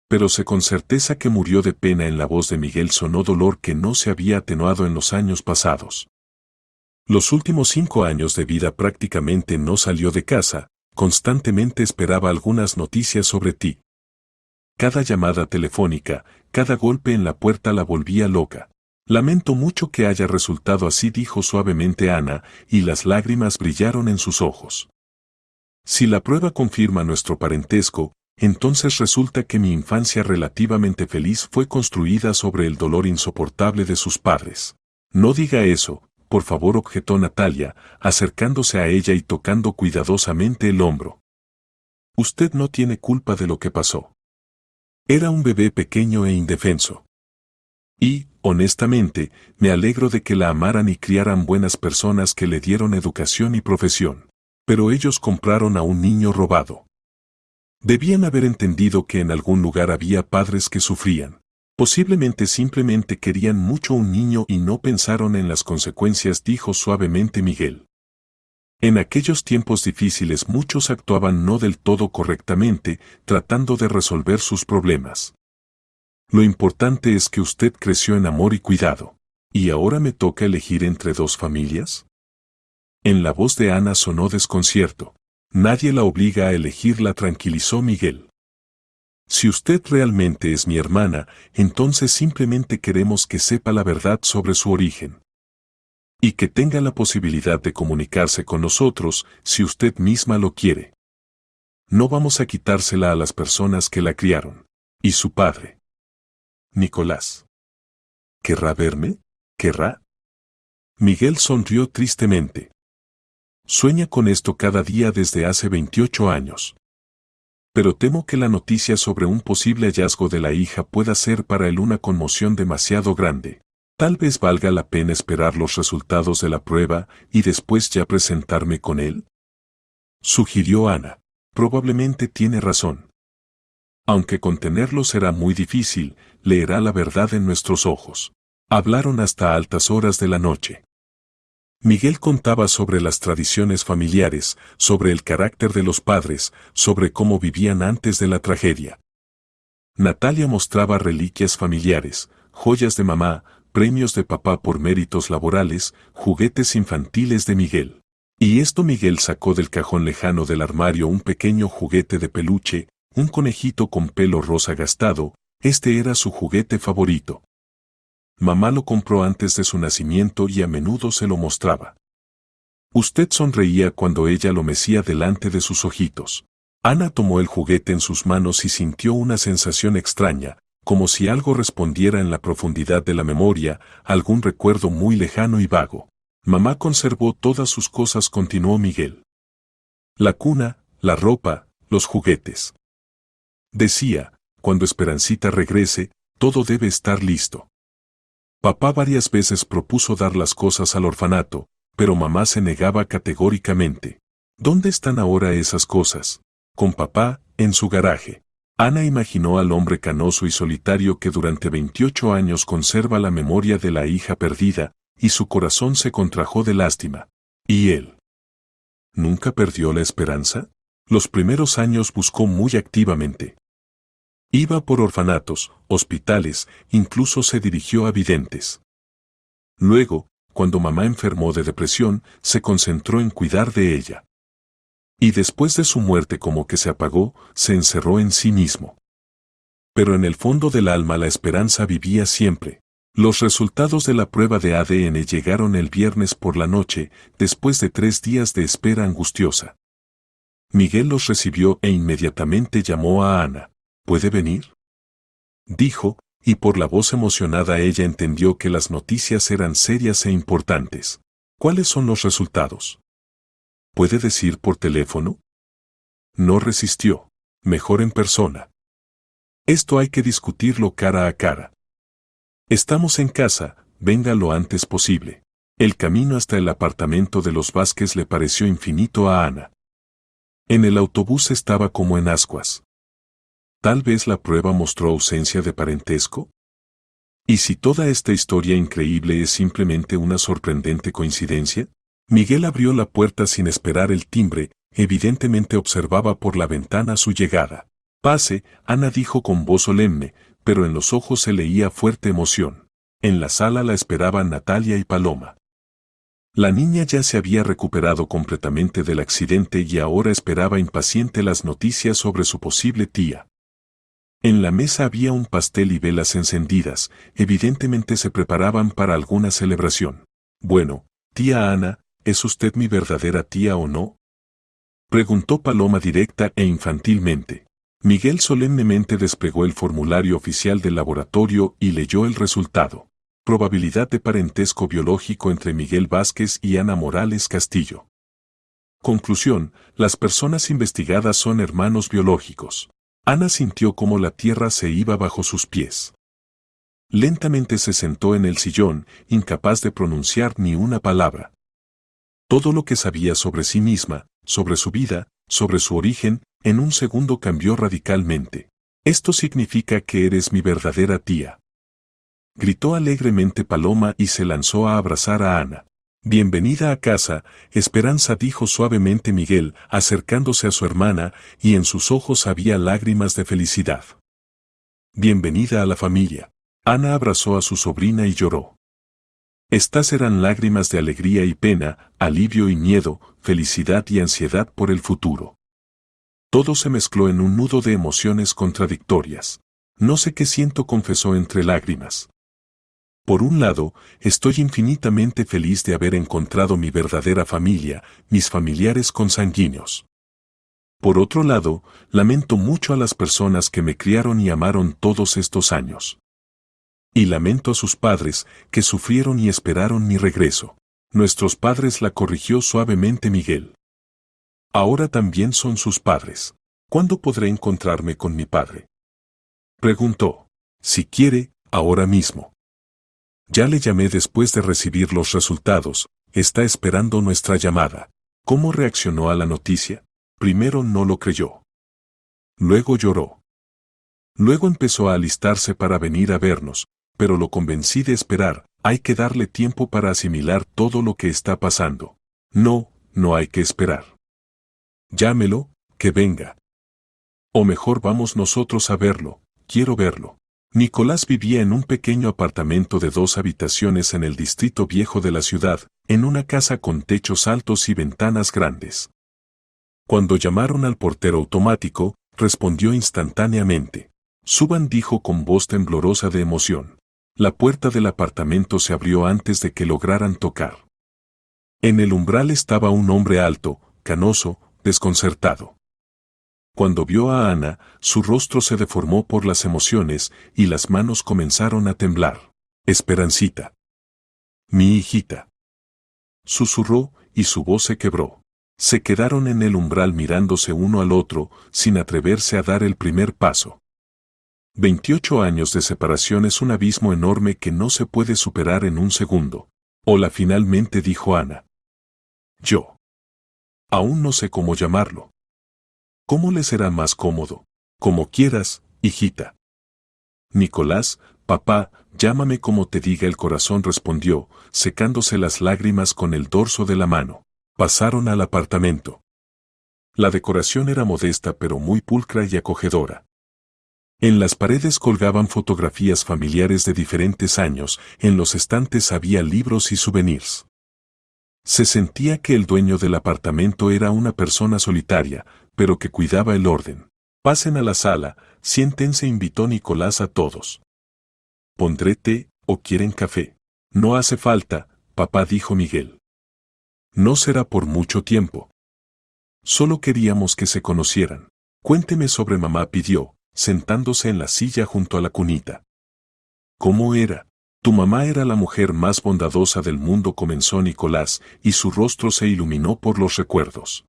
Pero sé con certeza que murió de pena. En la voz de Miguel sonó dolor que no se había atenuado en los años pasados. Los últimos 5 años de vida prácticamente no salió de casa, constantemente esperaba algunas noticias sobre ti. Cada llamada telefónica, cada golpe en la puerta la volvía loca. Lamento mucho que haya resultado así, dijo suavemente Ana, y las lágrimas brillaron en sus ojos. Si la prueba confirma nuestro parentesco, entonces resulta que mi infancia relativamente feliz fue construida sobre el dolor insoportable de sus padres. No diga eso, por favor, objetó Natalia, acercándose a ella y tocando cuidadosamente el hombro. Usted no tiene culpa de lo que pasó. Era un bebé pequeño e indefenso. Y, honestamente, me alegro de que la amaran y criaran buenas personas que le dieron educación y profesión. Pero ellos compraron a un niño robado. Debían haber entendido que en algún lugar había padres que sufrían. Posiblemente simplemente querían mucho un niño y no pensaron en las consecuencias, dijo suavemente Miguel. En aquellos tiempos difíciles muchos actuaban no del todo correctamente, tratando de resolver sus problemas. Lo importante es que usted creció en amor y cuidado. ¿Y ahora me toca elegir entre 2 familias? En la voz de Ana sonó desconcierto. Nadie la obliga a elegir, la tranquilizó Miguel. Si usted realmente es mi hermana, entonces simplemente queremos que sepa la verdad sobre su origen. Y que tenga la posibilidad de comunicarse con nosotros, si usted misma lo quiere. No vamos a quitársela a las personas que la criaron. ¿Y su padre? Nicolás. ¿Querrá verme? ¿Querrá? Miguel sonrió tristemente. Sueña con esto cada día desde hace 28 años. Pero temo que la noticia sobre un posible hallazgo de la hija pueda ser para él una conmoción demasiado grande. Tal vez valga la pena esperar los resultados de la prueba y después ya presentarme con él. Sugirió Ana. Probablemente tiene razón. Aunque contenerlo será muy difícil, leerá la verdad en nuestros ojos. Hablaron hasta altas horas de la noche. Miguel contaba sobre las tradiciones familiares, sobre el carácter de los padres, sobre cómo vivían antes de la tragedia. Natalia mostraba reliquias familiares, joyas de mamá, premios de papá por méritos laborales, juguetes infantiles de Miguel. Y esto Miguel sacó del cajón lejano del armario un pequeño juguete de peluche, un conejito con pelo rosa gastado, este era su juguete favorito. Mamá lo compró antes de su nacimiento y a menudo se lo mostraba. Usted sonreía cuando ella lo mecía delante de sus ojitos. Ana tomó el juguete en sus manos y sintió una sensación extraña, como si algo respondiera en la profundidad de la memoria, algún recuerdo muy lejano y vago. Mamá conservó todas sus cosas, continuó Miguel. La cuna, la ropa, los juguetes. Decía, cuando Esperancita regrese, todo debe estar listo. Papá varias veces propuso dar las cosas al orfanato, pero mamá se negaba categóricamente. ¿Dónde están ahora esas cosas? Con papá, en su garaje. Ana imaginó al hombre canoso y solitario que durante 28 años conserva la memoria de la hija perdida, y su corazón se contrajo de lástima. ¿Y él? ¿Nunca perdió la esperanza? Los primeros años buscó muy activamente. Iba por orfanatos, hospitales, incluso se dirigió a videntes. Luego, cuando mamá enfermó de depresión, se concentró en cuidar de ella. Y después de su muerte como que se apagó, se encerró en sí mismo. Pero en el fondo del alma la esperanza vivía siempre. Los resultados de la prueba de ADN llegaron el viernes por la noche, después de 3 días de espera angustiosa. Miguel los recibió e inmediatamente llamó a Ana. ¿Puede venir?, dijo, y por la voz emocionada ella entendió que las noticias eran serias e importantes. ¿Cuáles son los resultados? ¿Puede decir por teléfono? No resistió. Mejor en persona. Esto hay que discutirlo cara a cara. Estamos en casa, venga lo antes posible. El camino hasta el apartamento de los Vázquez le pareció infinito a Ana. En el autobús estaba como en ascuas. ¿Tal vez la prueba mostró ausencia de parentesco? ¿Y si toda esta historia increíble es simplemente una sorprendente coincidencia? Miguel abrió la puerta sin esperar el timbre, evidentemente observaba por la ventana su llegada. Pase, Ana dijo con voz solemne, pero en los ojos se leía fuerte emoción. En la sala la esperaban Natalia y Paloma. La niña ya se había recuperado completamente del accidente y ahora esperaba impaciente las noticias sobre su posible tía. En la mesa había un pastel y velas encendidas, evidentemente se preparaban para alguna celebración. Bueno, tía Ana, ¿es usted mi verdadera tía o no?, preguntó Paloma directa e infantilmente. Miguel solemnemente desplegó el formulario oficial del laboratorio y leyó el resultado. Probabilidad de parentesco biológico entre Miguel Vázquez y Ana Morales Castillo. Conclusión, las personas investigadas son hermanos biológicos. Ana sintió cómo la tierra se iba bajo sus pies. Lentamente se sentó en el sillón, incapaz de pronunciar ni una palabra. Todo lo que sabía sobre sí misma, sobre su vida, sobre su origen, en un segundo cambió radicalmente. Esto significa que eres mi verdadera tía. Gritó alegremente Paloma y se lanzó a abrazar a Ana. Bienvenida a casa, Esperanza, dijo suavemente Miguel, acercándose a su hermana, y en sus ojos había lágrimas de felicidad. Bienvenida a la familia. Ana abrazó a su sobrina y lloró. Estas eran lágrimas de alegría y pena, alivio y miedo, felicidad y ansiedad por el futuro. Todo se mezcló en un nudo de emociones contradictorias. No sé qué siento, confesó entre lágrimas. Por un lado, estoy infinitamente feliz de haber encontrado mi verdadera familia, mis familiares consanguíneos. Por otro lado, lamento mucho a las personas que me criaron y amaron todos estos años. Y lamento a sus padres, que sufrieron y esperaron mi regreso. Nuestros padres, la corrigió suavemente Miguel. Ahora también son sus padres. ¿Cuándo podré encontrarme con mi padre? Preguntó. Si quiere, ahora mismo. Ya le llamé después de recibir los resultados, está esperando nuestra llamada. ¿Cómo reaccionó a la noticia? Primero no lo creyó. Luego lloró. Luego empezó a alistarse para venir a vernos, pero lo convencí de esperar, hay que darle tiempo para asimilar todo lo que está pasando. No, no hay que esperar. Llámelo, que venga. O mejor vamos nosotros a verlo, quiero verlo. Nicolás vivía en un pequeño apartamento de 2 habitaciones en el distrito viejo de la ciudad, en una casa con techos altos y ventanas grandes. Cuando llamaron al portero automático, respondió instantáneamente. Suban, dijo con voz temblorosa de emoción. La puerta del apartamento se abrió antes de que lograran tocar. En el umbral estaba un hombre alto, canoso, desconcertado. Cuando vio a Ana, su rostro se deformó por las emociones y las manos comenzaron a temblar. Esperancita. Mi hijita. Susurró y su voz se quebró. Se quedaron en el umbral mirándose uno al otro, sin atreverse a dar el primer paso. 28 años de separación es un abismo enorme que no se puede superar en un segundo. Hola, finalmente dijo Ana. Yo. Aún no sé cómo llamarlo. ¿Cómo le será más cómodo? Como quieras, hijita. Nicolás, papá, llámame como te diga el corazón, respondió, secándose las lágrimas con el dorso de la mano. Pasaron al apartamento. La decoración era modesta pero muy pulcra y acogedora. En las paredes colgaban fotografías familiares de diferentes años, en los estantes había libros y souvenirs. Se sentía que el dueño del apartamento era una persona solitaria, pero que cuidaba el orden. Pasen a la sala, siéntense, invitó Nicolás a todos. Pondré té, ¿o quieren café? No hace falta, papá, dijo Miguel. No será por mucho tiempo. Solo queríamos que se conocieran. Cuénteme sobre mamá, pidió, sentándose en la silla junto a la cunita. ¿Cómo era? Tu mamá era la mujer más bondadosa del mundo, comenzó Nicolás, y su rostro se iluminó por los recuerdos.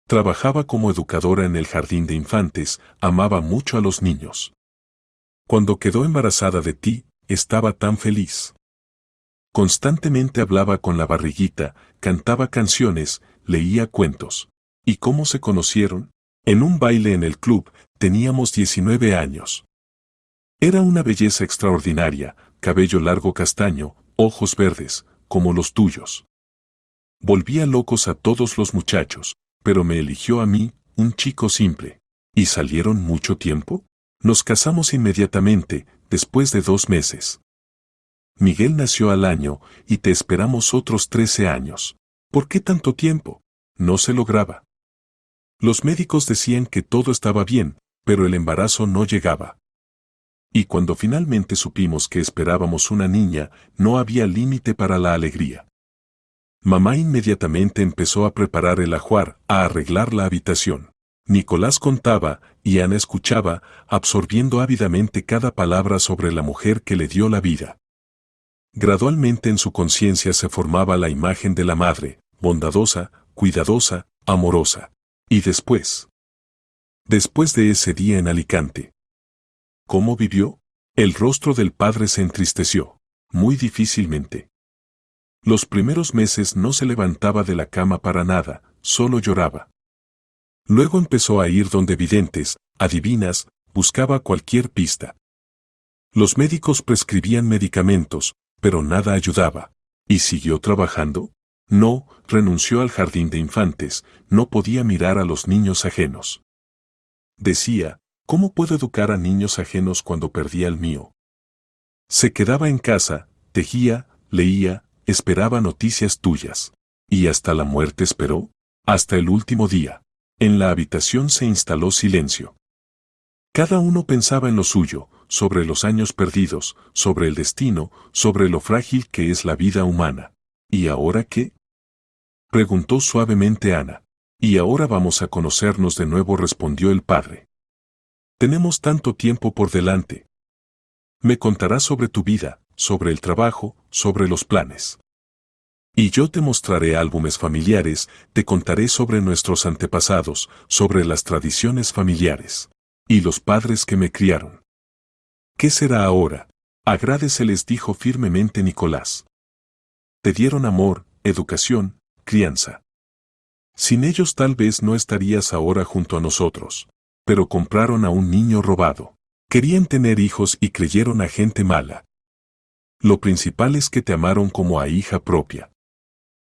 Trabajaba como educadora en el jardín de infantes, amaba mucho a los niños. Cuando quedó embarazada de ti, estaba tan feliz. Constantemente hablaba con la barriguita, cantaba canciones, leía cuentos. ¿Y cómo se conocieron? En un baile en el club, teníamos 19 años. Era una belleza extraordinaria, cabello largo castaño, ojos verdes, como los tuyos. Volvía locos a todos los muchachos, pero me eligió a mí, un chico simple. ¿Y salieron mucho tiempo? Nos casamos inmediatamente, después de 2 meses. Miguel nació al año, y te esperamos otros 13 años. ¿Por qué tanto tiempo? No se lograba. Los médicos decían que todo estaba bien, pero el embarazo no llegaba. Y cuando finalmente supimos que esperábamos una niña, no había límite para la alegría. Mamá inmediatamente empezó a preparar el ajuar, a arreglar la habitación. Nicolás contaba, y Ana escuchaba, absorbiendo ávidamente cada palabra sobre la mujer que le dio la vida. Gradualmente en su conciencia se formaba la imagen de la madre, bondadosa, cuidadosa, amorosa. Y después de ese día en Alicante. ¿Cómo vivió? El rostro del padre se entristeció, muy difícilmente. Los primeros meses no se levantaba de la cama para nada, solo lloraba. Luego empezó a ir donde videntes, adivinas, buscaba cualquier pista. Los médicos prescribían medicamentos, pero nada ayudaba. ¿Y siguió trabajando? No, renunció al jardín de infantes, no podía mirar a los niños ajenos. Decía, ¿cómo puedo educar a niños ajenos cuando perdí al mío? Se quedaba en casa, tejía, leía, esperaba noticias tuyas. ¿Y hasta la muerte esperó? Hasta el último día. En la habitación se instaló silencio. Cada uno pensaba en lo suyo, sobre los años perdidos, sobre el destino, sobre lo frágil que es la vida humana. ¿Y ahora qué? Preguntó suavemente Ana. Y ahora vamos a conocernos de nuevo, respondió el padre. Tenemos tanto tiempo por delante. Me contarás sobre tu vida, sobre el trabajo, sobre los planes. Y yo te mostraré álbumes familiares, te contaré sobre nuestros antepasados, sobre las tradiciones familiares. Y los padres que me criaron. ¿Qué será ahora? Agradeceles, dijo firmemente Nicolás. Te dieron amor, educación, crianza. Sin ellos tal vez no estarías ahora junto a nosotros. Pero compraron a un niño robado. Querían tener hijos y creyeron a gente mala. Lo principal es que te amaron como a hija propia.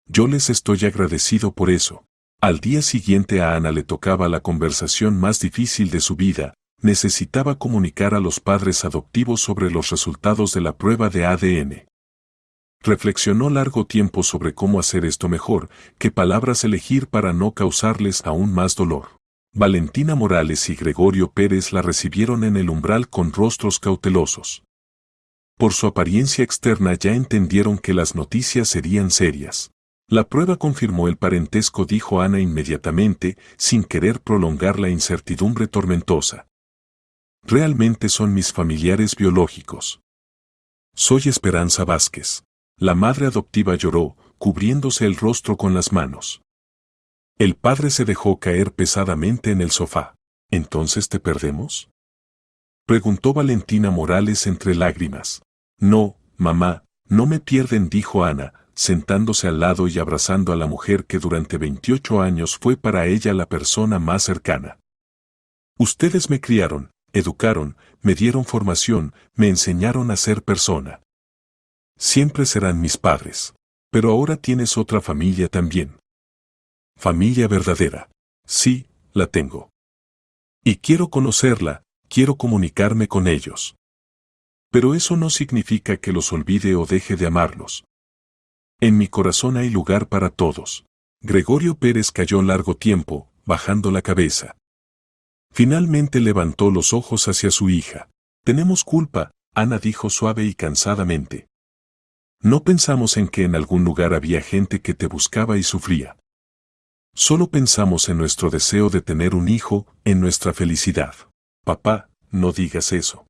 Yo les estoy agradecido por eso. Al día siguiente a Ana le tocaba la conversación más difícil de su vida. Necesitaba comunicar a los padres adoptivos sobre los resultados de la prueba de ADN. Reflexionó largo tiempo sobre cómo hacer esto mejor, qué palabras elegir para no causarles aún más dolor. Valentina Morales y Gregorio Pérez la recibieron en el umbral con rostros cautelosos. Por su apariencia externa ya entendieron que las noticias serían serias. La prueba confirmó el parentesco, dijo Ana inmediatamente, sin querer prolongar la incertidumbre tormentosa. Realmente son mis familiares biológicos. Soy Esperanza Vázquez. La madre adoptiva lloró, cubriéndose el rostro con las manos. El padre se dejó caer pesadamente en el sofá. ¿Entonces te perdemos?, preguntó Valentina Morales entre lágrimas. No, mamá, no me pierden, dijo Ana, sentándose al lado y abrazando a la mujer que durante 28 años fue para ella la persona más cercana. Ustedes me criaron, educaron, me dieron formación, me enseñaron a ser persona. Siempre serán mis padres. Pero ahora tienes otra familia también. Familia verdadera. Sí, la tengo. Y quiero conocerla, quiero comunicarme con ellos. Pero eso no significa que los olvide o deje de amarlos. En mi corazón hay lugar para todos. Gregorio Pérez cayó largo tiempo, bajando la cabeza. Finalmente levantó los ojos hacia su hija. Tenemos culpa, Ana dijo suave y cansadamente. No pensamos en que en algún lugar había gente que te buscaba y sufría. Solo pensamos en nuestro deseo de tener un hijo, en nuestra felicidad. Papá, no digas eso.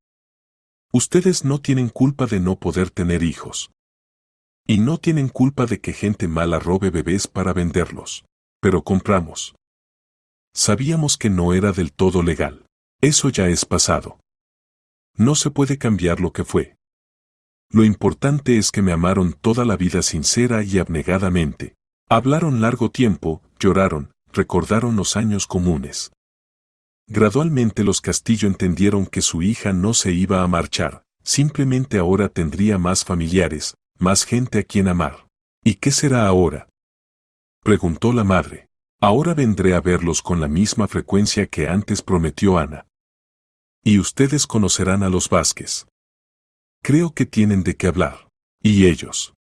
Ustedes no tienen culpa de no poder tener hijos. Y no tienen culpa de que gente mala robe bebés para venderlos. Pero compramos. Sabíamos que no era del todo legal. Eso ya es pasado. No se puede cambiar lo que fue. Lo importante es que me amaron toda la vida sincera y abnegadamente. Hablaron largo tiempo, lloraron, recordaron los años comunes. Gradualmente los Castillo entendieron que su hija no se iba a marchar, simplemente ahora tendría más familiares, más gente a quien amar. ¿Y qué será ahora?, preguntó la madre. Ahora vendré a verlos con la misma frecuencia que antes, prometió Ana. Y ustedes conocerán a los Vázquez. Creo que tienen de qué hablar. ¿Y ellos?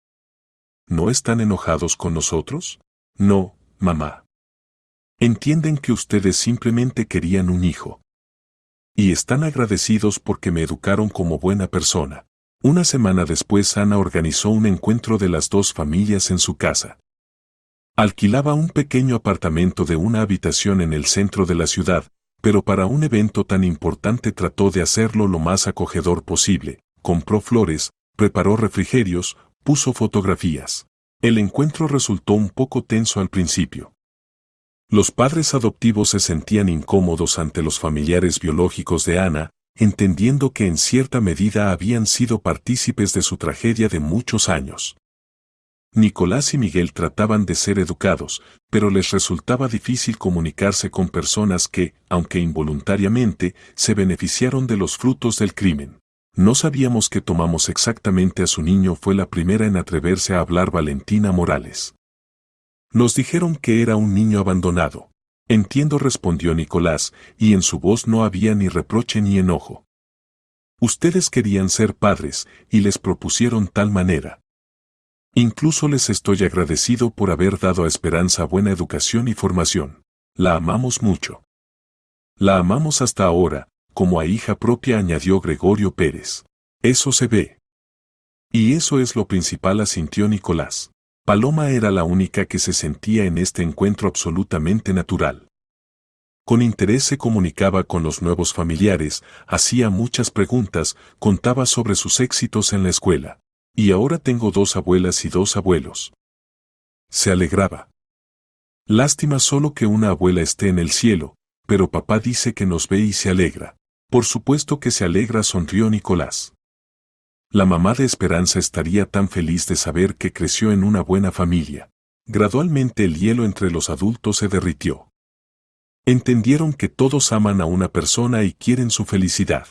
¿No están enojados con nosotros? No, mamá. Entienden que ustedes simplemente querían un hijo. Y están agradecidos porque me educaron como buena persona. Una semana después Ana organizó un encuentro de las dos familias en su casa. Alquilaba un pequeño apartamento de una habitación en el centro de la ciudad, pero para un evento tan importante trató de hacerlo lo más acogedor posible. Compró flores, preparó refrigerios, puso fotografías. El encuentro resultó un poco tenso al principio. Los padres adoptivos se sentían incómodos ante los familiares biológicos de Ana, entendiendo que en cierta medida habían sido partícipes de su tragedia de muchos años. Nicolás y Miguel trataban de ser educados, pero les resultaba difícil comunicarse con personas que, aunque involuntariamente, se beneficiaron de los frutos del crimen. No sabíamos qué tomamos exactamente a su niño, fue la primera en atreverse a hablar Valentina Morales. Nos dijeron que era un niño abandonado. Entiendo, respondió Nicolás, y en su voz no había ni reproche ni enojo. Ustedes querían ser padres, y les propusieron tal manera. Incluso les estoy agradecido por haber dado a Esperanza buena educación y formación. La amamos mucho. La amamos hasta ahora, como a hija propia, añadió Gregorio Pérez. Eso se ve. Y eso es lo principal, asintió Nicolás. Paloma era la única que se sentía en este encuentro absolutamente natural. Con interés se comunicaba con los nuevos familiares, hacía muchas preguntas, contaba sobre sus éxitos en la escuela. Y ahora tengo 2 abuelas y 2 abuelos. Se alegraba. Lástima solo que una abuela esté en el cielo, pero papá dice que nos ve y se alegra. Por supuesto que se alegra, sonrió Nicolás. La mamá de Esperanza estaría tan feliz de saber que creció en una buena familia. Gradualmente el hielo entre los adultos se derritió. Entendieron que todos aman a una persona y quieren su felicidad.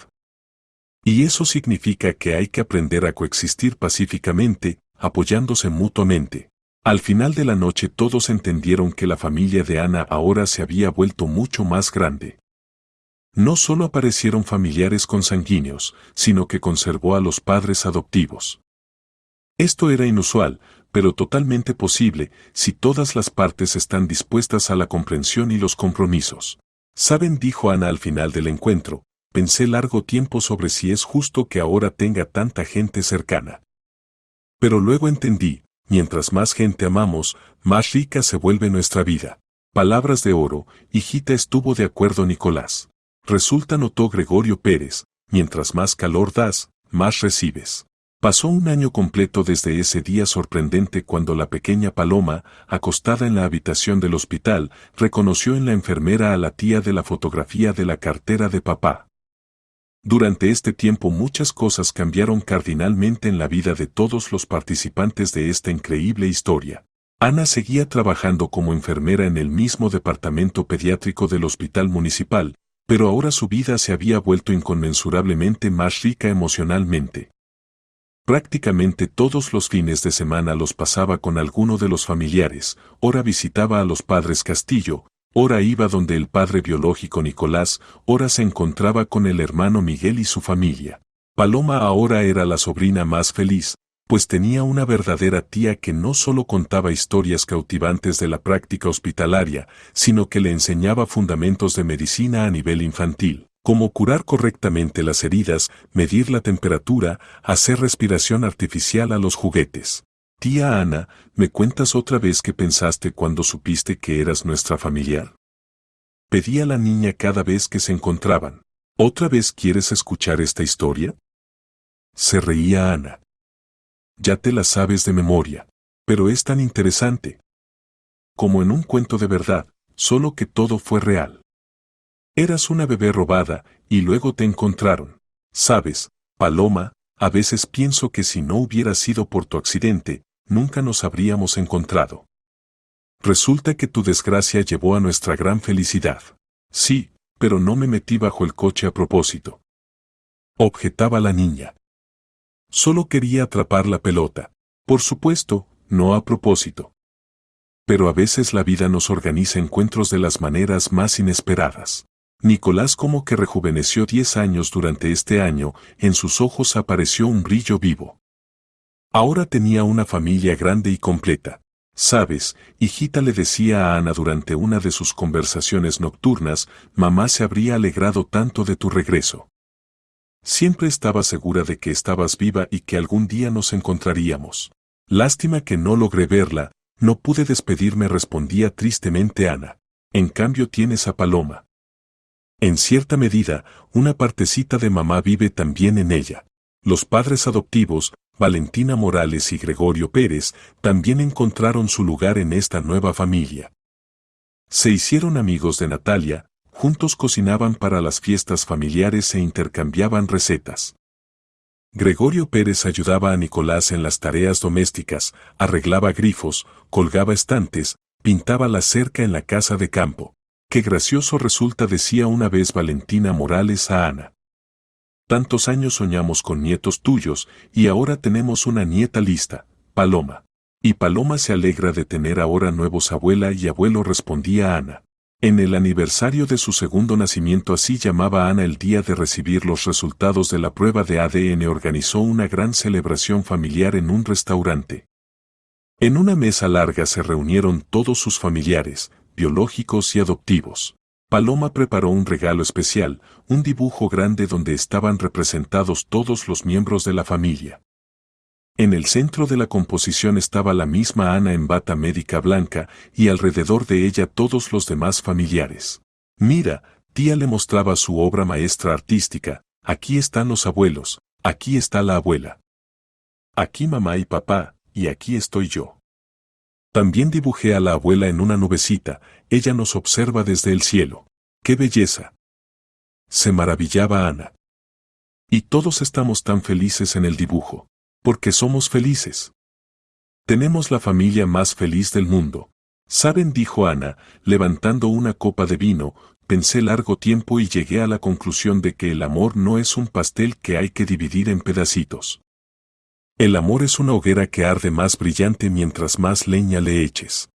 Y eso significa que hay que aprender a coexistir pacíficamente, apoyándose mutuamente. Al final de la noche todos entendieron que la familia de Ana ahora se había vuelto mucho más grande. No solo aparecieron familiares consanguíneos, sino que conservó a los padres adoptivos. Esto era inusual, pero totalmente posible si todas las partes están dispuestas a la comprensión y los compromisos. ¿Saben?, dijo Ana al final del encuentro, pensé largo tiempo sobre si es justo que ahora tenga tanta gente cercana. Pero luego entendí, mientras más gente amamos, más rica se vuelve nuestra vida. Palabras de oro, hijita, estuvo de acuerdo Nicolás. Resulta, notó Gregorio Pérez, mientras más calor das, más recibes. Pasó un año completo desde ese día sorprendente cuando la pequeña Paloma, acostada en la habitación del hospital, reconoció en la enfermera a la tía de la fotografía de la cartera de papá. Durante este tiempo muchas cosas cambiaron cardinalmente en la vida de todos los participantes de esta increíble historia. Ana seguía trabajando como enfermera en el mismo departamento pediátrico del hospital municipal, pero ahora su vida se había vuelto inconmensurablemente más rica emocionalmente. Prácticamente todos los fines de semana los pasaba con alguno de los familiares, ora visitaba a los padres Castillo, ora iba donde el padre biológico Nicolás, ora se encontraba con el hermano Miguel y su familia. Paloma ahora era la sobrina más feliz, pues tenía una verdadera tía que no solo contaba historias cautivantes de la práctica hospitalaria, sino que le enseñaba fundamentos de medicina a nivel infantil, como curar correctamente las heridas, medir la temperatura, hacer respiración artificial a los juguetes. Tía Ana, ¿me cuentas otra vez qué pensaste cuando supiste que eras nuestra familiar?, pedía la niña cada vez que se encontraban. ¿Otra vez quieres escuchar esta historia?, se reía Ana. Ya te la sabes de memoria, pero es tan interesante. Como en un cuento de verdad, solo que todo fue real. Eras una bebé robada, y luego te encontraron. Sabes, Paloma, a veces pienso que si no hubiera sido por tu accidente, nunca nos habríamos encontrado. Resulta que tu desgracia llevó a nuestra gran felicidad. Sí, pero no me metí bajo el coche a propósito, objetaba la niña. Solo quería atrapar la pelota. Por supuesto, no a propósito. Pero a veces la vida nos organiza encuentros de las maneras más inesperadas. Nicolás como que rejuveneció 10 años durante este año, en sus ojos apareció un brillo vivo. Ahora tenía una familia grande y completa. Sabes, hijita, le decía a Ana durante una de sus conversaciones nocturnas, mamá se habría alegrado tanto de tu regreso. Siempre estaba segura de que estabas viva y que algún día nos encontraríamos. Lástima que no logré verla, no pude despedirme, respondía tristemente Ana. En cambio tienes a Paloma. En cierta medida, una partecita de mamá vive también en ella. Los padres adoptivos, Valentina Morales y Gregorio Pérez, también encontraron su lugar en esta nueva familia. Se hicieron amigos de Natalia, juntos cocinaban para las fiestas familiares e intercambiaban recetas. Gregorio Pérez ayudaba a Nicolás en las tareas domésticas, arreglaba grifos, colgaba estantes, pintaba la cerca en la casa de campo. Qué gracioso resulta, decía una vez Valentina Morales a Ana. Tantos años soñamos con nietos tuyos, y ahora tenemos una nieta lista, Paloma. Y Paloma se alegra de tener ahora nuevos abuela y abuelo, respondía Ana. En el aniversario de su segundo nacimiento, así llamaba Ana el día de recibir los resultados de la prueba de ADN, organizó una gran celebración familiar en un restaurante. En una mesa larga se reunieron todos sus familiares, biológicos y adoptivos. Paloma preparó un regalo especial, un dibujo grande donde estaban representados todos los miembros de la familia. En el centro de la composición estaba la misma Ana en bata médica blanca y alrededor de ella todos los demás familiares. Mira, tía le mostraba su obra maestra artística, aquí están los abuelos, aquí está la abuela. Aquí mamá y papá, y aquí estoy yo. También dibujé a la abuela en una nubecita, ella nos observa desde el cielo. ¡Qué belleza! Se maravillaba Ana. Y todos estamos tan felices en el dibujo. Porque somos felices. Tenemos la familia más feliz del mundo. ¿Saben? Dijo Ana, levantando una copa de vino, pensé largo tiempo y llegué a la conclusión de que el amor no es un pastel que hay que dividir en pedacitos. El amor es una hoguera que arde más brillante mientras más leña le eches.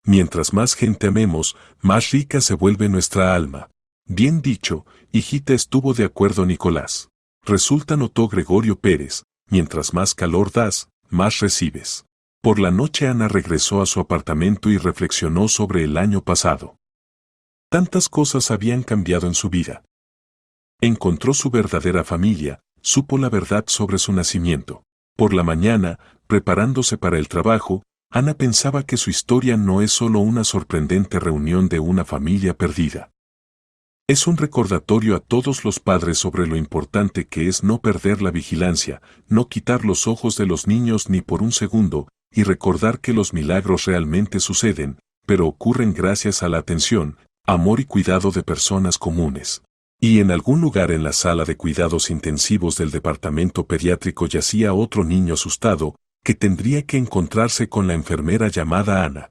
Mientras más gente amemos, más rica se vuelve nuestra alma. Bien dicho, hijita, estuvo de acuerdo Nicolás. Resulta, notó Gregorio Pérez. Mientras más calor das, más recibes. Por la noche Ana regresó a su apartamento y reflexionó sobre el año pasado. Tantas cosas habían cambiado en su vida. Encontró su verdadera familia, supo la verdad sobre su nacimiento. Por la mañana, preparándose para el trabajo, Ana pensaba que su historia no es solo una sorprendente reunión de una familia perdida. Es un recordatorio a todos los padres sobre lo importante que es no perder la vigilancia, no quitar los ojos de los niños ni por un segundo, y recordar que los milagros realmente suceden, pero ocurren gracias a la atención, amor y cuidado de personas comunes. Y en algún lugar en la sala de cuidados intensivos del departamento pediátrico yacía otro niño asustado, que tendría que encontrarse con la enfermera llamada Ana.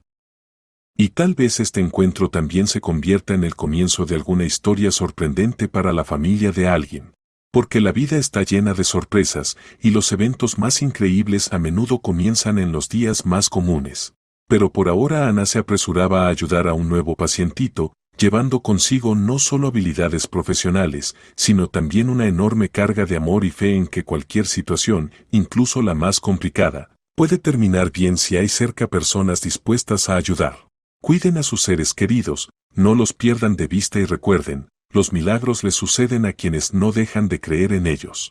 Y tal vez este encuentro también se convierta en el comienzo de alguna historia sorprendente para la familia de alguien. Porque la vida está llena de sorpresas, y los eventos más increíbles a menudo comienzan en los días más comunes. Pero por ahora Ana se apresuraba a ayudar a un nuevo pacientito, llevando consigo no solo habilidades profesionales, sino también una enorme carga de amor y fe en que cualquier situación, incluso la más complicada, puede terminar bien si hay cerca personas dispuestas a ayudar. Cuiden a sus seres queridos, no los pierdan de vista y recuerden, los milagros les suceden a quienes no dejan de creer en ellos.